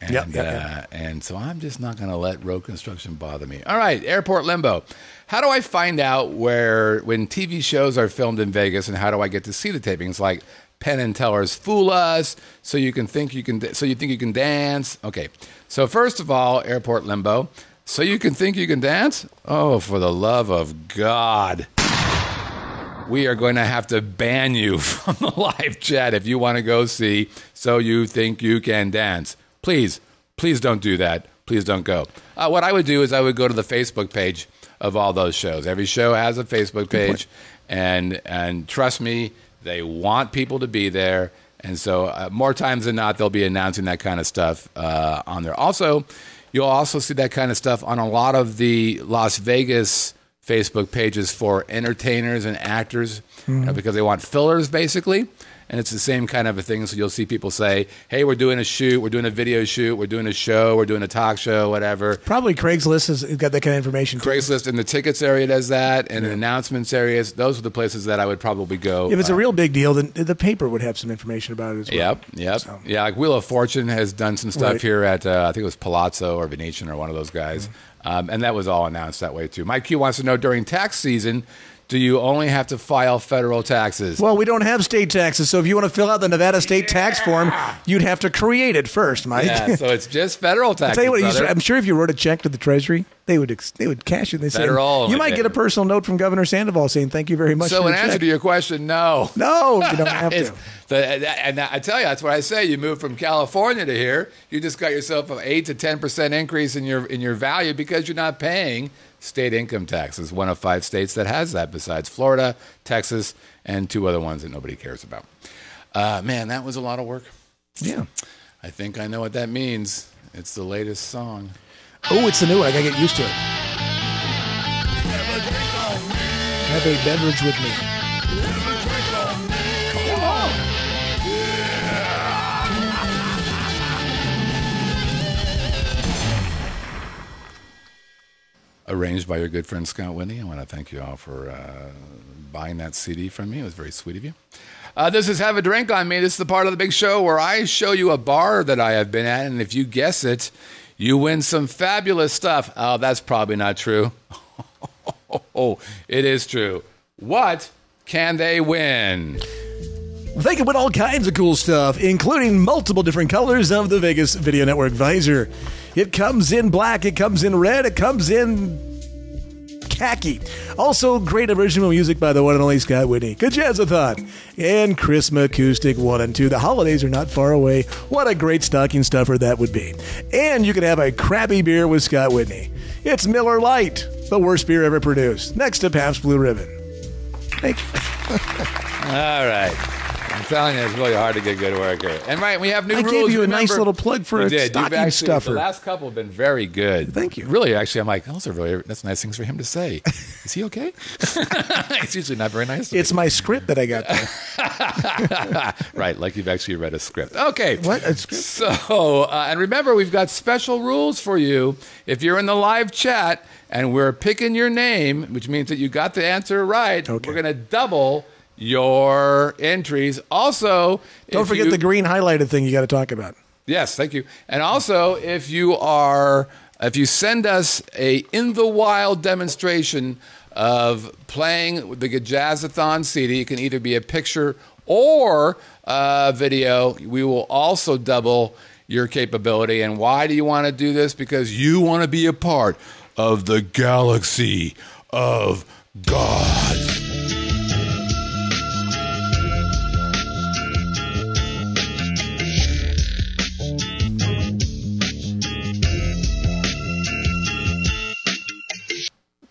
And, and so I'm just not going to let road construction bother me. All right, airport limbo. How do I find out when TV shows are filmed in Vegas, and how do I get to see the tapings? Like Penn and Teller's Fool Us, so you think you can dance. Okay, so first of all, airport limbo. So you can think you can dance? Oh, for the love of God. We are going to have to ban you from the live chat if you want to go see So You Think You Can Dance. Please don't do that. Please don't go. What I would do is I would go to the Facebook page of all those shows. Every show has a Facebook page, and trust me, they want people to be there. And so more times than not, they'll be announcing that kind of stuff on there. Also, you'll also see that kind of stuff on a lot of the Las Vegas Facebook pages for entertainers and actors because they want fillers, basically. And it's the same kind of a thing. So you'll see people say, hey, we're doing a shoot, we're doing a video shoot, we're doing a show, we're doing a talk show, whatever. Probably Craigslist has got that kind of information too. Craigslist in the tickets area does that, and in announcements areas. Those are the places that I would probably go. If it's a real big deal, then the paper would have some information about it as well. Yep. So. Yeah, like Wheel of Fortune has done some stuff here at, I think it was Palazzo or Venetian or one of those guys. And that was all announced that way too. Mike Q wants to know, during tax season, do you only have to file federal taxes? Well, we don't have state taxes, so if you want to fill out the Nevada state tax form, you'd have to create it first, Mike. Yeah, so it's just federal taxes. I'll tell you what, brother. I'm sure if you wrote a check to the Treasury, they would cash it. They say you might get a personal note from Governor Sandoval saying thank you very much. So for in the answer check. to your question, no, you don't have to. And I tell you, that's what I say. You move from California to here, you just got yourself an 8 to 10% increase in your value because you're not paying state income taxes. One of 5 states that has that, besides Florida, Texas, and 2 other ones that nobody cares about. Man, that was a lot of work. Yeah, I think I know what that means. It's the latest song. Oh, it's the new one. I gotta get used to it. Have a beverage with me. Arranged by your good friend Scott Whitney. I want to thank you all for buying that CD from me. It was very sweet of you. This is Have a Drink on Me. This is the part of the big show where I show you a bar that I have been at, and if you guess it, you win some fabulous stuff. Oh, that's probably not true. Oh, it is true. What can they win? They can win all kinds of cool stuff, including multiple different colors of the Vegas Video Network visor. It comes in black, it comes in red, it comes in Khaki. Also, great original music by the one and only Scott Whitney. Good Jazzathon. And Christmas Acoustic 1 and 2. The holidays are not far away. What a great stocking stuffer that would be. And you can have a crappy beer with Scott Whitney. It's Miller Lite, the worst beer ever produced. Next to Pabst Blue Ribbon. Thank you. All right. I'm telling you, it's really hard to get good work here. And right, we have new rules. I gave you a Remember, nice little plug for a stocking stuffer. The last couple have been very good. Thank you. Really, actually, I'm like, that's nice things for him to say. Is he okay? It's usually not very nice. It's my script that I got there. Right, like you've actually read a script. Okay. What? A script? So, and remember, we've got special rules for you. If you're in the live chat and we're picking your name, which means that you got the answer right, we're going to double your entries. Also, don't forget the green highlighted thing you got to talk about. Yes, thank you. And also, if you send us a in the wild demonstration of playing the Jazzathon CD, it can either be a picture or a video. We will also double your capability. And why do you want to do this? Because you want to be a part of the galaxy of God.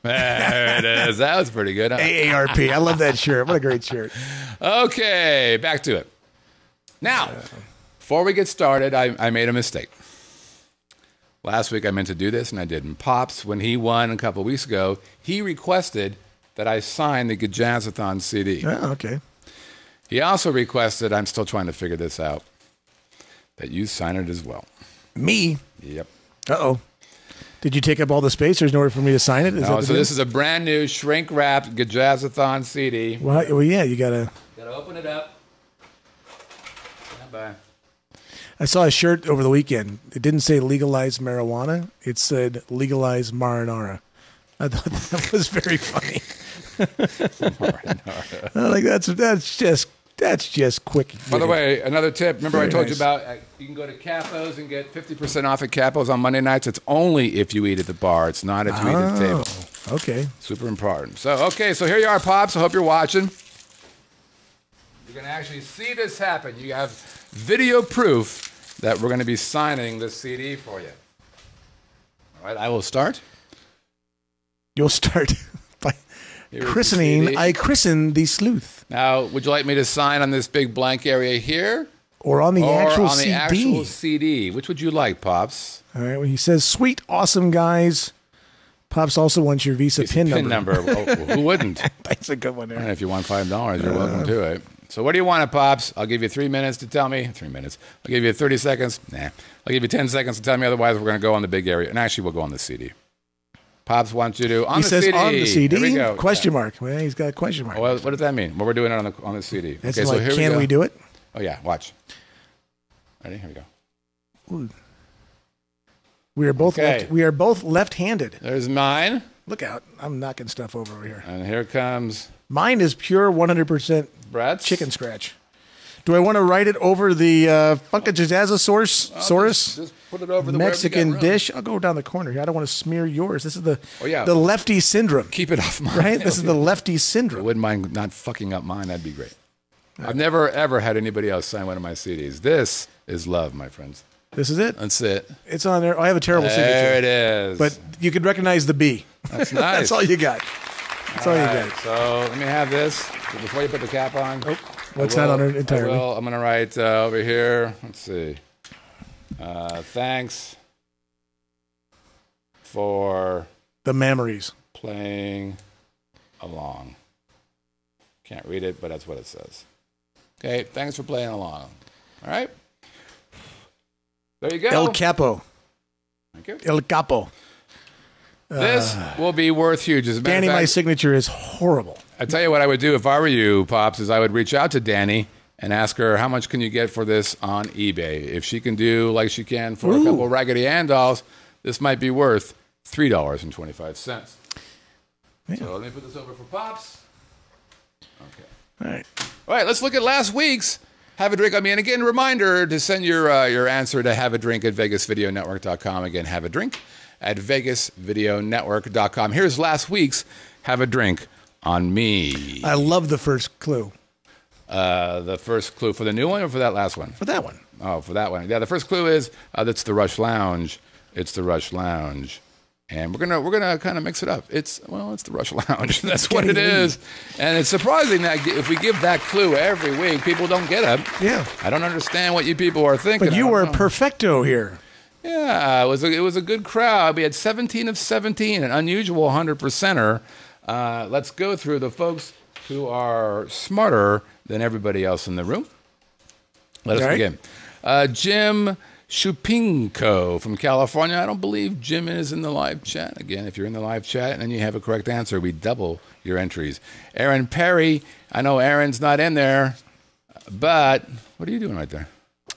There it is. That was pretty good. Huh? AARP. I love that shirt. What a great shirt. Okay, back to it. Now, before we get started, I made a mistake. Last week I meant to do this, and I didn't. Pops, when he won a couple weeks ago, he requested that I sign the Jazzathon CD. Oh, okay. He also requested, I'm still trying to figure this out, that you sign it as well. Me? Yep. Uh-oh. Did you take up all the space? There's nowhere for me to sign it? No, so this is a brand new shrink-wrapped Jazzathon CD. Well, yeah, you got to... Got to open it up. Stand by. I saw a shirt over the weekend. It didn't say legalize marijuana. It said legalize marinara. I thought that was very funny. Marinara. Like that's just quick. By the way, another tip. Remember Very I told nice. you about you can go to Capo's and get 50% off at Capo's on Monday nights. It's only if you eat at the bar. It's not if you eat at the table. Okay. Super important. So here you are, Pops. I hope you're watching. You're going to actually see this happen. You have video proof that we're going to be signing this CD for you. All right, I will start. You'll start by christening. I christen the sleuth. Now, would you like me to sign on this big blank area here? Or on the actual CD? CD? Or on the actual CD. Which would you like, Pops? All right, well, he says, sweet, awesome guys. Pops also wants your Visa PIN number. Oh, who wouldn't? That's a good one there. And if you want $5, you're welcome to it. So what do you want, Pops? I'll give you 3 minutes to tell me. 3 minutes. I'll give you 30 seconds. Nah. I'll give you 10 seconds to tell me. Otherwise, we're going to go on the big area. And actually, we'll go on the CD. Pops wants you to on the CD. On the CD? Here we go. Question mark. Well, he's got a question mark. Well, what does that mean? Well, we're doing it on the CD. That's okay, like, so here can we go. we do it? Oh, yeah. Watch. Ready? Here we go. Ooh. We are both left-handed. There's mine. Look out. I'm knocking stuff over here. And here comes Mine is pure 100% Brett's. chicken scratch. Do I want to write it over the Funkadjazzasaurus? Just put it over the Mexican dish? I'll go down the corner here. I don't want to smear yours. This is the lefty syndrome. Keep it off mine. Right? This is the lefty I syndrome. wouldn't mind not fucking up mine. That'd be great. I've never, ever had anybody else sign one of my CDs. This is love, my friends. This is it? That's it. It's on there. I have a terrible signature. There it is. But you can recognize the B. That's nice. That's all you got. That's all you got. So let me have this before you put the cap on. Oh, what's not on it entirely? I'm going to write over here. Let's see. Thanks for the memories. Playing along. Can't read it, but that's what it says. Okay, thanks for playing along. All right. There you go. El Capo. Thank you. El Capo. This will be worth huge. As a matter Danny, of fact, my signature is horrible. I tell you what I would do if I were you, Pops, is I would reach out to Danny and ask her how much can you get for this on eBay. If she can do like she can for a couple of Raggedy Ann dolls, this might be worth $3.25. Yeah. So let me put this over for Pops. Okay. All right, let's look at last week's Have a Drink on Me. And again, reminder to send your answer to Have a Drink at VegasVideoNetwork.com. Again, Have a Drink at VegasVideoNetwork.com. Here's last week's Have a Drink on Me. I love the first clue. The first clue for the new one or for that last one? For that one. Oh, for that one. Yeah, the first clue is that's the Rush Lounge. It's the Rush Lounge. And we're gonna kind of mix it up. It's the Rush Lounge. That's what it is. And it's surprising that if we give that clue every week, people don't get it. Yeah. I don't understand what you people are thinking. But you were perfecto here. Yeah, it was a good crowd. We had 17 of 17, an unusual 100%er. Let's go through the folks who are smarter than everybody else in the room. Let us begin. Jim Shupinko from California. I don't believe Jim is in the live chat. Again, if you're in the live chat and you have a correct answer, we double your entries. Aaron Perry. I know Aaron's not in there, but what are you doing right there?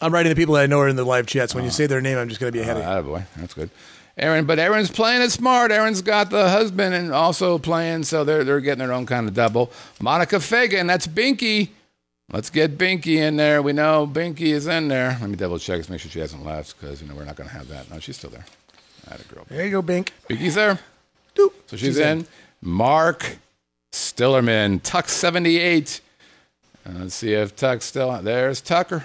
I'm writing the people that I know are in the live chat, so when you say their name, I'm just going to be ahead of you. Attaboy. That's good. Aaron's playing it smart. Aaron's got the husband and also playing, so they're getting their own kind of double. Monica Fagan, that's Binky. Let's get Binky in there. We know Binky is in there. Let me double check to make sure she hasn't left because we're not going to have that. No, she's still there. Atta girl. There you go, Bink. Binky's there. Doop. So she's in. Mark Stillerman, Tuck 78. Let's see if Tuck's still. There's Tucker.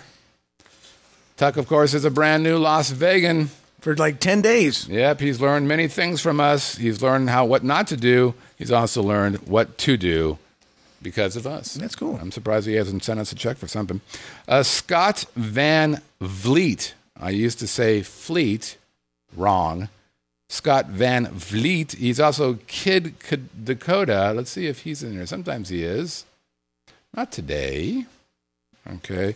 Tuck, of course, is a brand new Las Vegan. For like 10 days. Yep, he's learned many things from us. He's learned what not to do. He's also learned what to do because of us. That's cool. I'm surprised he hasn't sent us a check for something. Scott Van Vliet. I used to say Fleet. Wrong. Scott Van Vliet. He's also Kid Dakota. Let's see if he's in there. Sometimes he is. Not today. Okay.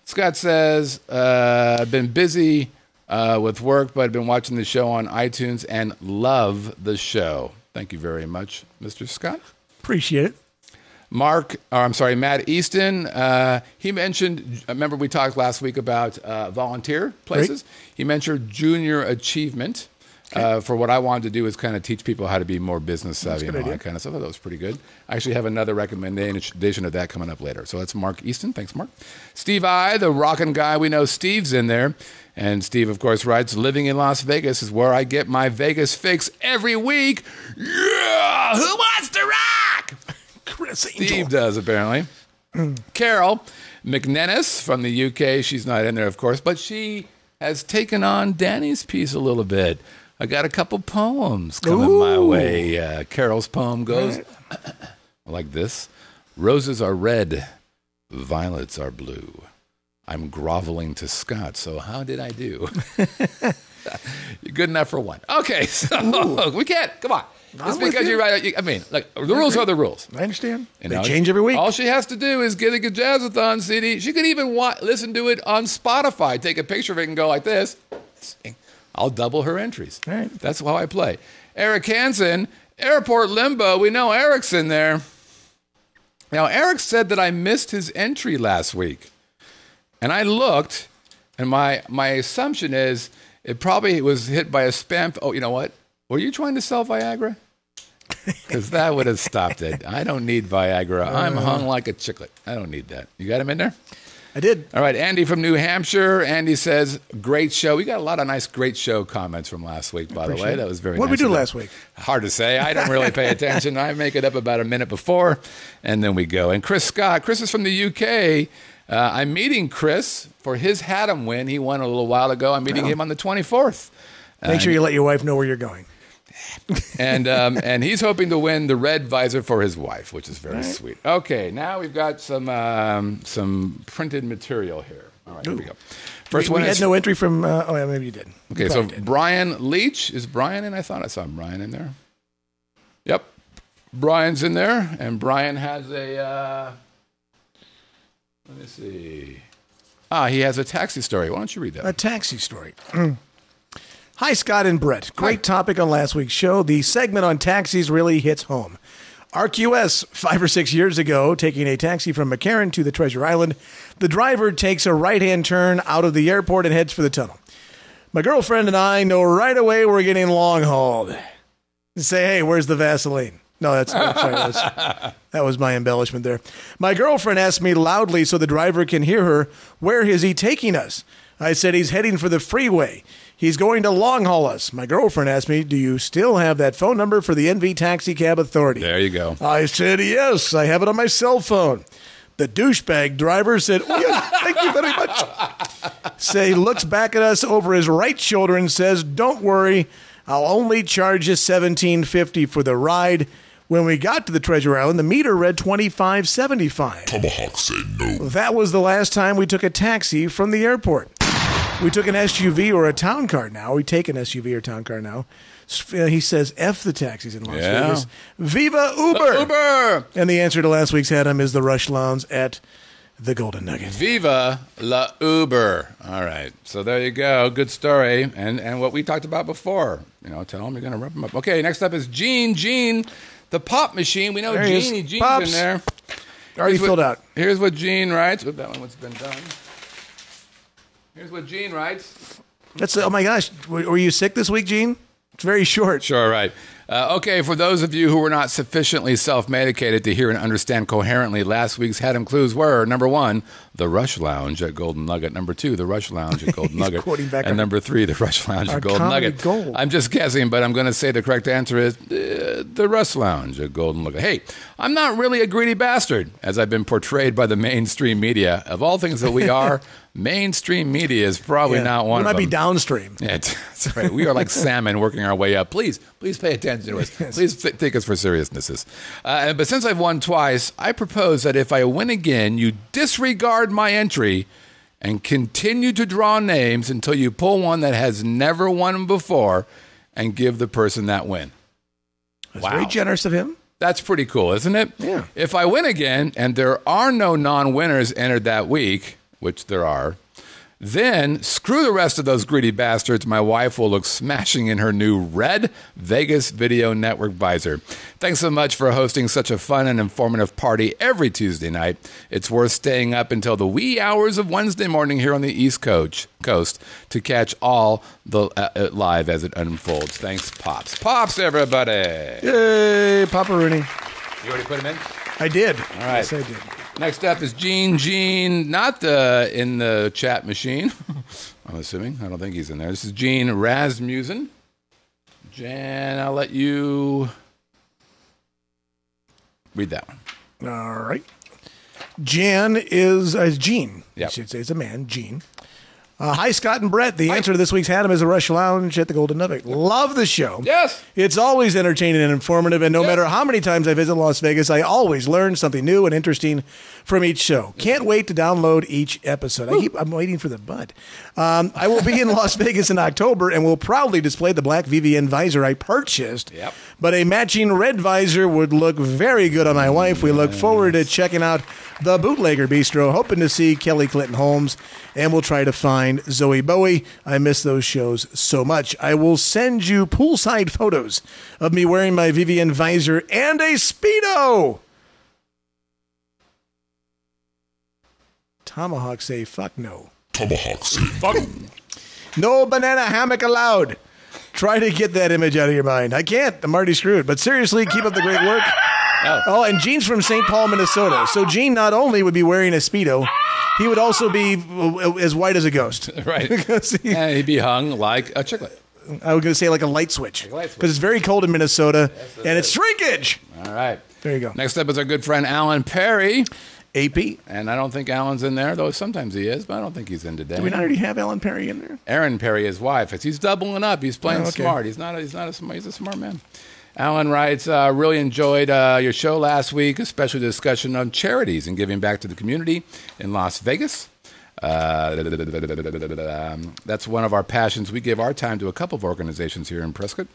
Scott says, I've been busy with work, but I've been watching the show on iTunes and love the show. Thank you very much, Mr. Scott. Appreciate it. Matt Easton. He mentioned, remember we talked last week about volunteer places? Right. He mentioned junior achievement. For what I wanted to do is kind of teach people how to be more business savvy and all that kind of stuff. That was pretty good. I actually have another recommendation of that coming up later. So that's Mark Easton. Thanks, Mark. Steve I, the rockin' guy. We know Steve's in there. And Steve, of course, writes, living in Las Vegas is where I get my Vegas fix every week. Yeah! Who wants to rock? Chris Angel. Steve does, apparently. Carol McNennis from the UK. She's not in there, of course, but she has taken on Danny's piece a little bit. I got a couple poems coming my way. Carol's poem goes like this. Roses are red, violets are blue. I'm groveling to Scott, so how did I do? You're good enough for one. Okay, so we can't. Come on. Just because you're right. I mean, like, the rules are the rules. I understand. They change every week. All she has to do is get a Jazzathon CD. She could even listen to it on Spotify. Take a picture of it and go like this. I'll double her entries. All right. That's how I play. Eric Hansen, Airport Limbo. We know Eric's in there. Now, Eric said that I missed his entry last week. And I looked, and my assumption is it probably was hit by a spam. Oh, you know what? Were you trying to sell Viagra? Because that would have stopped it. I don't need Viagra. I'm hung like a chicklet. I don't need that. You got him in there? I did. All right, Andy from New Hampshire. Andy says, great show. We got a lot of nice great show comments from last week, by the way. That was very nice. What did we do last week? Hard to say. I don't really pay attention. I make it up about a minute before, and then we go. And Chris Scott. Chris is from the UK. I'm meeting Chris for his Haddam win. He won a little while ago. I'm meeting him on the 24th. Make sure you let your wife know where you're going. And he's hoping to win the red visor for his wife, which is very sweet. Okay, now we've got some printed material here. All right, here we go. First one. We had no entry from. Oh, yeah, maybe you did. Okay, so Brian Leach, is Brian in? I thought I saw Brian in there. Yep, Brian's in there, and Brian has a. Let me see. He has a taxi story. Why don't you read that? A taxi story. Hi, Scott and Brett. Great topic on last week's show. The segment on taxis really hits home. RQS, 5 or 6 years ago, taking a taxi from McCarran to the Treasure Island. The driver takes a right-hand turn out of the airport and heads for the tunnel. My girlfriend and I know right away we're getting long-hauled. Say, hey, where's the Vaseline? No, that was my embellishment there. My girlfriend asked me loudly so the driver can hear her, where is he taking us? I said, he's heading for the freeway. He's going to long haul us. My girlfriend asked me, do you still have that phone number for the NV Taxi Cab Authority? There you go. I said, yes, I have it on my cell phone. The douchebag driver said, oh, yes, thank you very much. Looks back at us over his right shoulder and says, don't worry, I'll only charge you $17.50 for the ride. When we got to the Treasure Island, the meter read $25.75. Tomahawk said no. That was the last time we took a taxi from the airport. We took an SUV or a town car now. We take an SUV or town car now. He says, F the taxis in Las Vegas. Viva Uber! Uber! And the answer to last week's Adam is the Rush Lounge at the Golden Nugget. Viva la Uber. All right. So there you go. Good story. And what we talked about before. Tell them you're going to rub them up. Okay, next up is Gene. Gene, the pop machine. We know Gene's in there. Already filled out. Here's what Gene writes. That one's been done. Here's what Gene writes. Oh my gosh. Were you sick this week, Gene? It's very short. Sure, right. Okay, for those of you who were not sufficiently self-medicated to hear and understand coherently, last week's Adam clues were, number 1, the Rush Lounge at Golden Nugget. Number 2, the Rush Lounge at Golden Nugget. And number 3, the Rush Lounge at Golden Nugget. Gold. I'm just guessing, but I'm going to say the correct answer is the Rush Lounge at Golden Nugget. Hey, I'm not really a greedy bastard, as I've been portrayed by the mainstream media. Of all things that we are, mainstream media is probably not one of them. We might be downstream. Yeah, that's right. We are like salmon working our way up. Please pay attention to us. Please take us for seriousnesses. But since I've won twice, I propose that if I win again, you disregard my entry and continue to draw names until you pull one that has never won before and give the person that win. That's very generous of him. That's pretty cool, isn't it? Yeah. If I win again and there are no non-winners entered that week, which there are, then screw the rest of those greedy bastards. My wife will look smashing in her new red Vegas Video Network visor. Thanks so much for hosting such a fun and informative party every Tuesday night. It's worth staying up until the wee hours of Wednesday morning here on the East Coast to catch all the live as it unfolds. Thanks, Pops. Pops, everybody. Yay, Papa Rooney. You already put him in? I did. All right. Yes, I did. Next up is Gene. Gene, not in the chat machine, I'm assuming. I don't think he's in there. This is Gene Rasmussen. Jan, I'll let you read that one. All right. Jan is Gene. Yep. I should say it's a man, Gene. Hi, Scott and Brett. The answer to this week's Adam is the Rush Lounge at the Golden Nugget. Love the show. Yes. It's always entertaining and informative, and no matter how many times I visit Las Vegas, I always learn something new and interesting from each show. Can't wait to download each episode. I'm waiting for the bud. I will be in Las Vegas in October and will proudly display the black VVN visor I purchased. Yep. But a matching red visor would look very good on my wife. We look forward to checking out the Bootlegger Bistro, hoping to see Kelly Clinton Holmes, and we'll try to find Zoe Bowie. I miss those shows so much. I will send you poolside photos of me wearing my VVN visor and a Speedo. Tomahawk say fuck no. Tomahawk said Fuck. No banana hammock allowed. Try to get that image out of your mind. I can't. I'm already screwed. But seriously, keep up the great work. Oh, and Gene's from St. Paul, Minnesota. So Gene not only would be wearing a Speedo, he would also be as white as a ghost. Right. And he'd be hung like a chicklet. I was going to say like a light switch. Because it's very cold in Minnesota, and it's shrinkage. All right. There you go. Next up is our good friend Alan Perry. AP. And I don't think Alan's in there, though sometimes he is, but I don't think he's in today. Do we not already have Alan Perry in there? Aaron Perry, his wife. He's doubling up. He's playing smart. He's a smart man. Alan writes, really enjoyed your show last week, especially the discussion on charities and giving back to the community in Las Vegas. That's one of our passions. We give our time to a couple of organizations here in Prescott.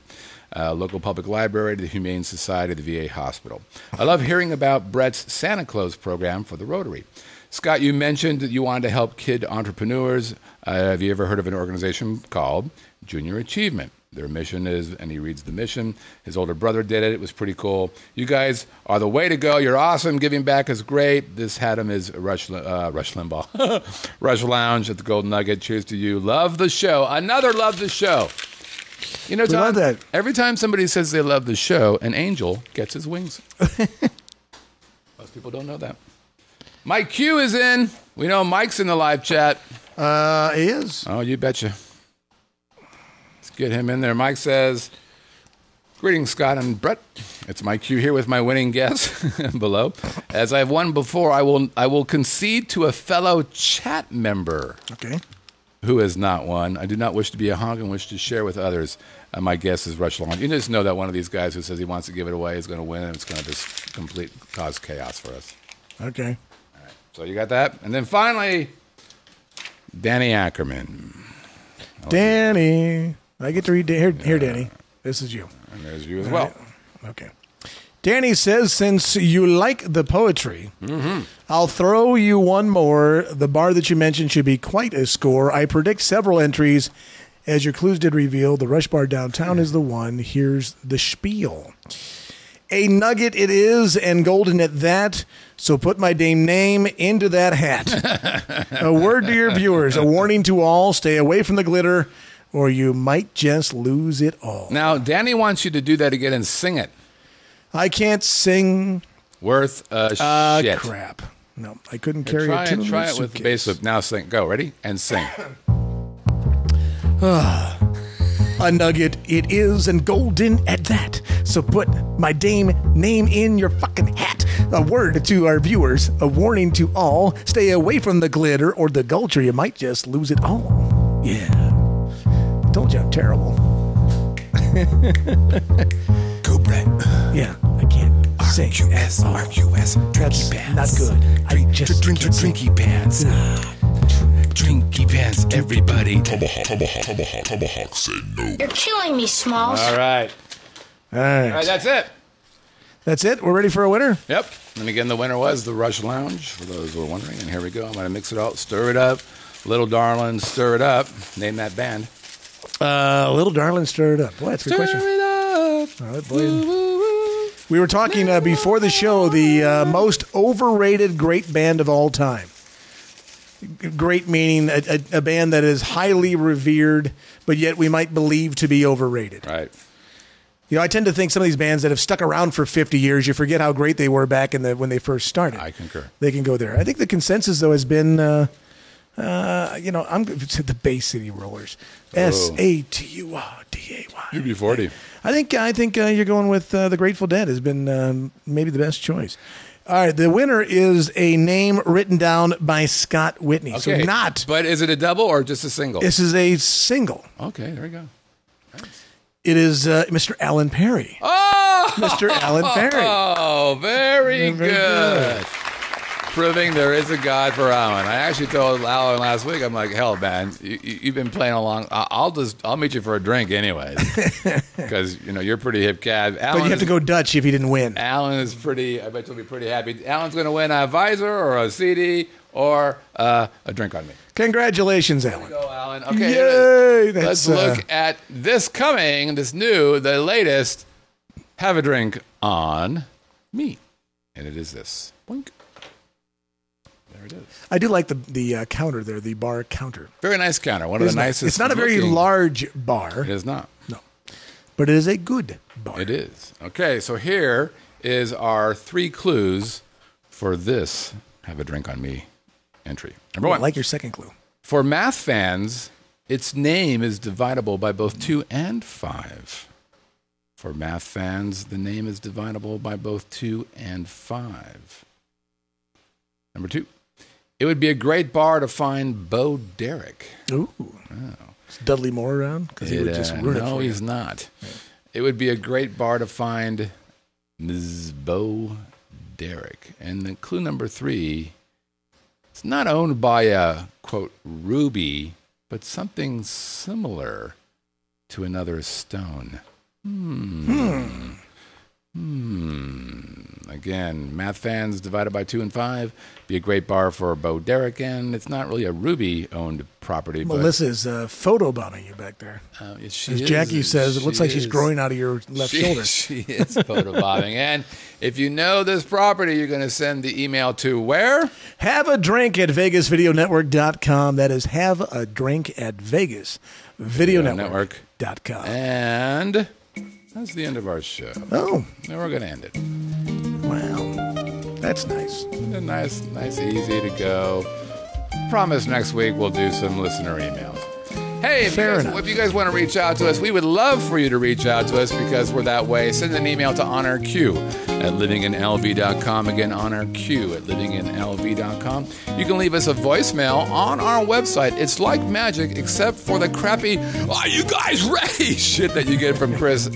Local public library, the Humane Society, the VA hospital. I love hearing about Brett's Santa Claus program for the Rotary. Scott, you mentioned that you wanted to help kid entrepreneurs. Have you ever heard of an organization called Junior Achievement? Their mission is, and he reads the mission. His older brother did it. It was pretty cool. You guys are the way to go. You're awesome. Giving back is great. This Haddam is Rush Limbaugh. Rush Lounge at the Golden Nugget. Cheers to you. Love the show. Another love the show. You know, John, love that. Every time somebody says they love the show, an angel gets his wings. Most people don't know that. Mike Q is in. We know Mike's in the live chat. He is. Oh, you betcha. Let's get him in there. Mike says, greetings, Scott and Brett. It's Mike Q here with my winning guess below. As I've won before, I will concede to a fellow chat member. Okay. Who has not won. I do not wish to be a honk and wish to share with others. My guess is Rush Long. You just know that one of these guys who says he wants to give it away is going to win, and it's going to just cause chaos for us. Okay. All right. So you got that? And then finally, Danny Ackerman. Danny. I get to read. Here, Danny. This is you. And there's you as well. Right. Okay. Danny says, since you like the poetry, I'll throw you one more. The bar that you mentioned should be quite a score. I predict several entries. As your clues did reveal, the Rush Bar downtown is the one. Here's the spiel. A nugget it is, and golden at that. So put my dame name into that hat. A word to your viewers, a warning to all, stay away from the glitter, or you might just lose it all. Now, Danny wants you to do that again and sing it. I can't sing. Worth a shit. Crap. No, I couldn't carry a tune. Try it with the bass whip. Now sing. Go. Ready? And sing. A nugget it is, and golden at that. So put my dame name in your fucking hat. A word to our viewers, a warning to all. Stay away from the glitter or the gulch, or you might just lose it all. Yeah. Told you I'm terrible. Go, Brett. Yeah, I can't sing. RQS. That's not good. I just Drinky pants. Drinky pants, everybody. Tomahawk say no. You're killing me, Smalls. All right. All right. All right, that's it. That's it? We're ready for a winner? Yep. And again, the winner was the Rush Lounge, for those who are wondering. And here we go. I'm going to mix it all. Stir it up. Little Darlin', stir it up. Name that band. Little Darlin', stir it up. Boy, that's a good question. Stir it up. All right, boy. We were talking before the show, the most overrated great band of all time. Great meaning a band that is highly revered, but yet we might believe to be overrated. Right. You know, I tend to think some of these bands that have stuck around for 50 years, you forget how great they were back when they first started. I concur. They can go there. I think the consensus, though, has been, I'm to the Bay City Rollers. SATURDAY. UB40. I think you're going with the Grateful Dead has been maybe the best choice. All right, the winner is a name written down by Scott Whitney. Okay. So not. But is it a double or just a single? This is a single. Okay, there we go. Nice. It is Mr. Alan Perry. Oh! Mr. Alan Perry. Oh, very good. Proving there is a God for Alan. I actually told Alan last week, I'm like, hell, man, you've been playing along. I'll meet you for a drink anyways. Because, you're pretty hip cat. But you have to go Dutch if he didn't win. Alan is I bet you'll be pretty happy. Alan's going to win a visor or a CD or a drink on me. Congratulations, Alan. Go, Alan. Okay, yay! Let's look at the latest Have a Drink on Me. And it is this. Boink. There it is. I do like the counter there, the bar counter. Very nice counter. One of the nicest. It's not a very large bar. It is not. No. But it is a good bar. It is. Okay, so here is our 3 clues for this Have a Drink on Me entry. Number 1. I like your second clue. For math fans, its name is dividable by both 2 and 5. For math fans, the name is dividable by both 2 and 5. Number 2. It would be a great bar to find Bo Derek. Ooh. Oh. Is Dudley Moore around? Because he would just ruin it for you. No, he's not. Yeah. It would be a great bar to find Ms. Bo Derek. And then clue number 3, it's not owned by a, quote, ruby, but something similar to another stone. Again, math fans divided by 2 and 5. Be a great bar for Bo Derek, and it's not really a Ruby-owned property. Melissa's photobombing you back there. As Jackie says, it looks like she's growing out of your left shoulder. She is photobombing. And if you know this property, you're going to send the email to where? Have a drink at VegasVideoNetwork.com. That is have a drink at VegasVideoNetwork.com. And that's the end of our show. Oh. Now we're going to end it. Wow. That's nice. Nice, easy to go. promise next week we'll do some listener emails. Hey, if Fair you, enough. if you guys want to reach out to us, we would love for you to reach out to us because we're that way. Send an email to honorq@livinginlv.com. Again, honorq@livinginlv.com. You can leave us a voicemail on our website. It's like magic, except for the crappy, "Are you guys ready?" shit that you get from Chris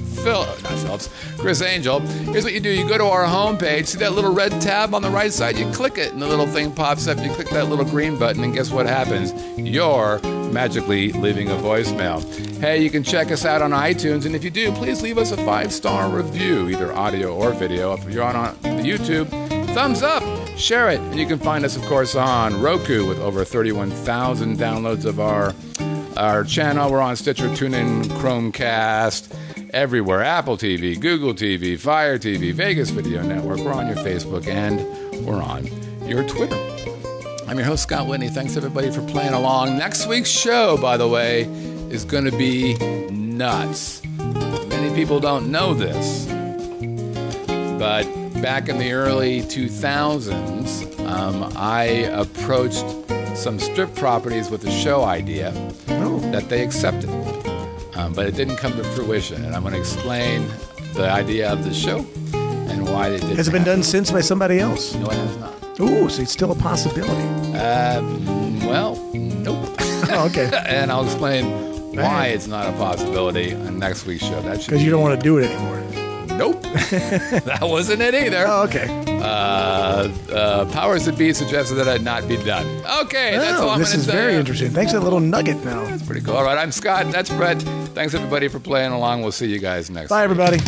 Angel. Here's what you do. You go to our homepage, see that little red tab on the right side? You click it, and the little thing pops up. You click that little green button, and guess what happens? You're magically leaving a voicemail. Hey, you can check us out on iTunes, and if you do, please leave us a 5-star review, either audio or video. If you're on YouTube, thumbs up, share it, and you can find us, of course, on Roku with over 31,000 downloads of our channel. We're on Stitcher, TuneIn, Chromecast, everywhere. Apple TV, Google TV, Fire TV, Vegas Video Network. We're on your Facebook, and we're on your Twitter. I'm your host, Scott Whitney. Thanks, everybody, for playing along. Next week's show, by the way, is going to be nuts. Many people don't know this, but back in the early 2000s, I approached some strip properties with a show idea that they accepted, but it didn't come to fruition. And I'm going to explain the idea of the show and why it didn't. Has it been done since by somebody else? No, it has not. Ooh, so it's still a possibility. Well, nope. Oh, okay. And I'll explain why it's not a possibility on next week's show. That should Because you don't want to do it anymore. Nope. That wasn't it either. Oh, okay. Powers that be suggested that it not be done. Okay, that's all I'm this going is to say. very interesting. Thanks for that little nugget now. That's pretty cool. All right, I'm Scott. That's Brett. Thanks, everybody, for playing along. We'll see you guys next Bye, week. everybody.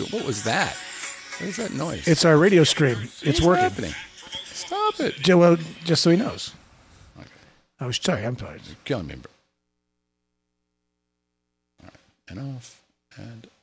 What was that? What is that noise? It's our radio stream. It's What's working. happening? Stop it. Well, just so he knows. Okay. I was sorry. I'm sorry. You're killing me, bro. All right. And off. And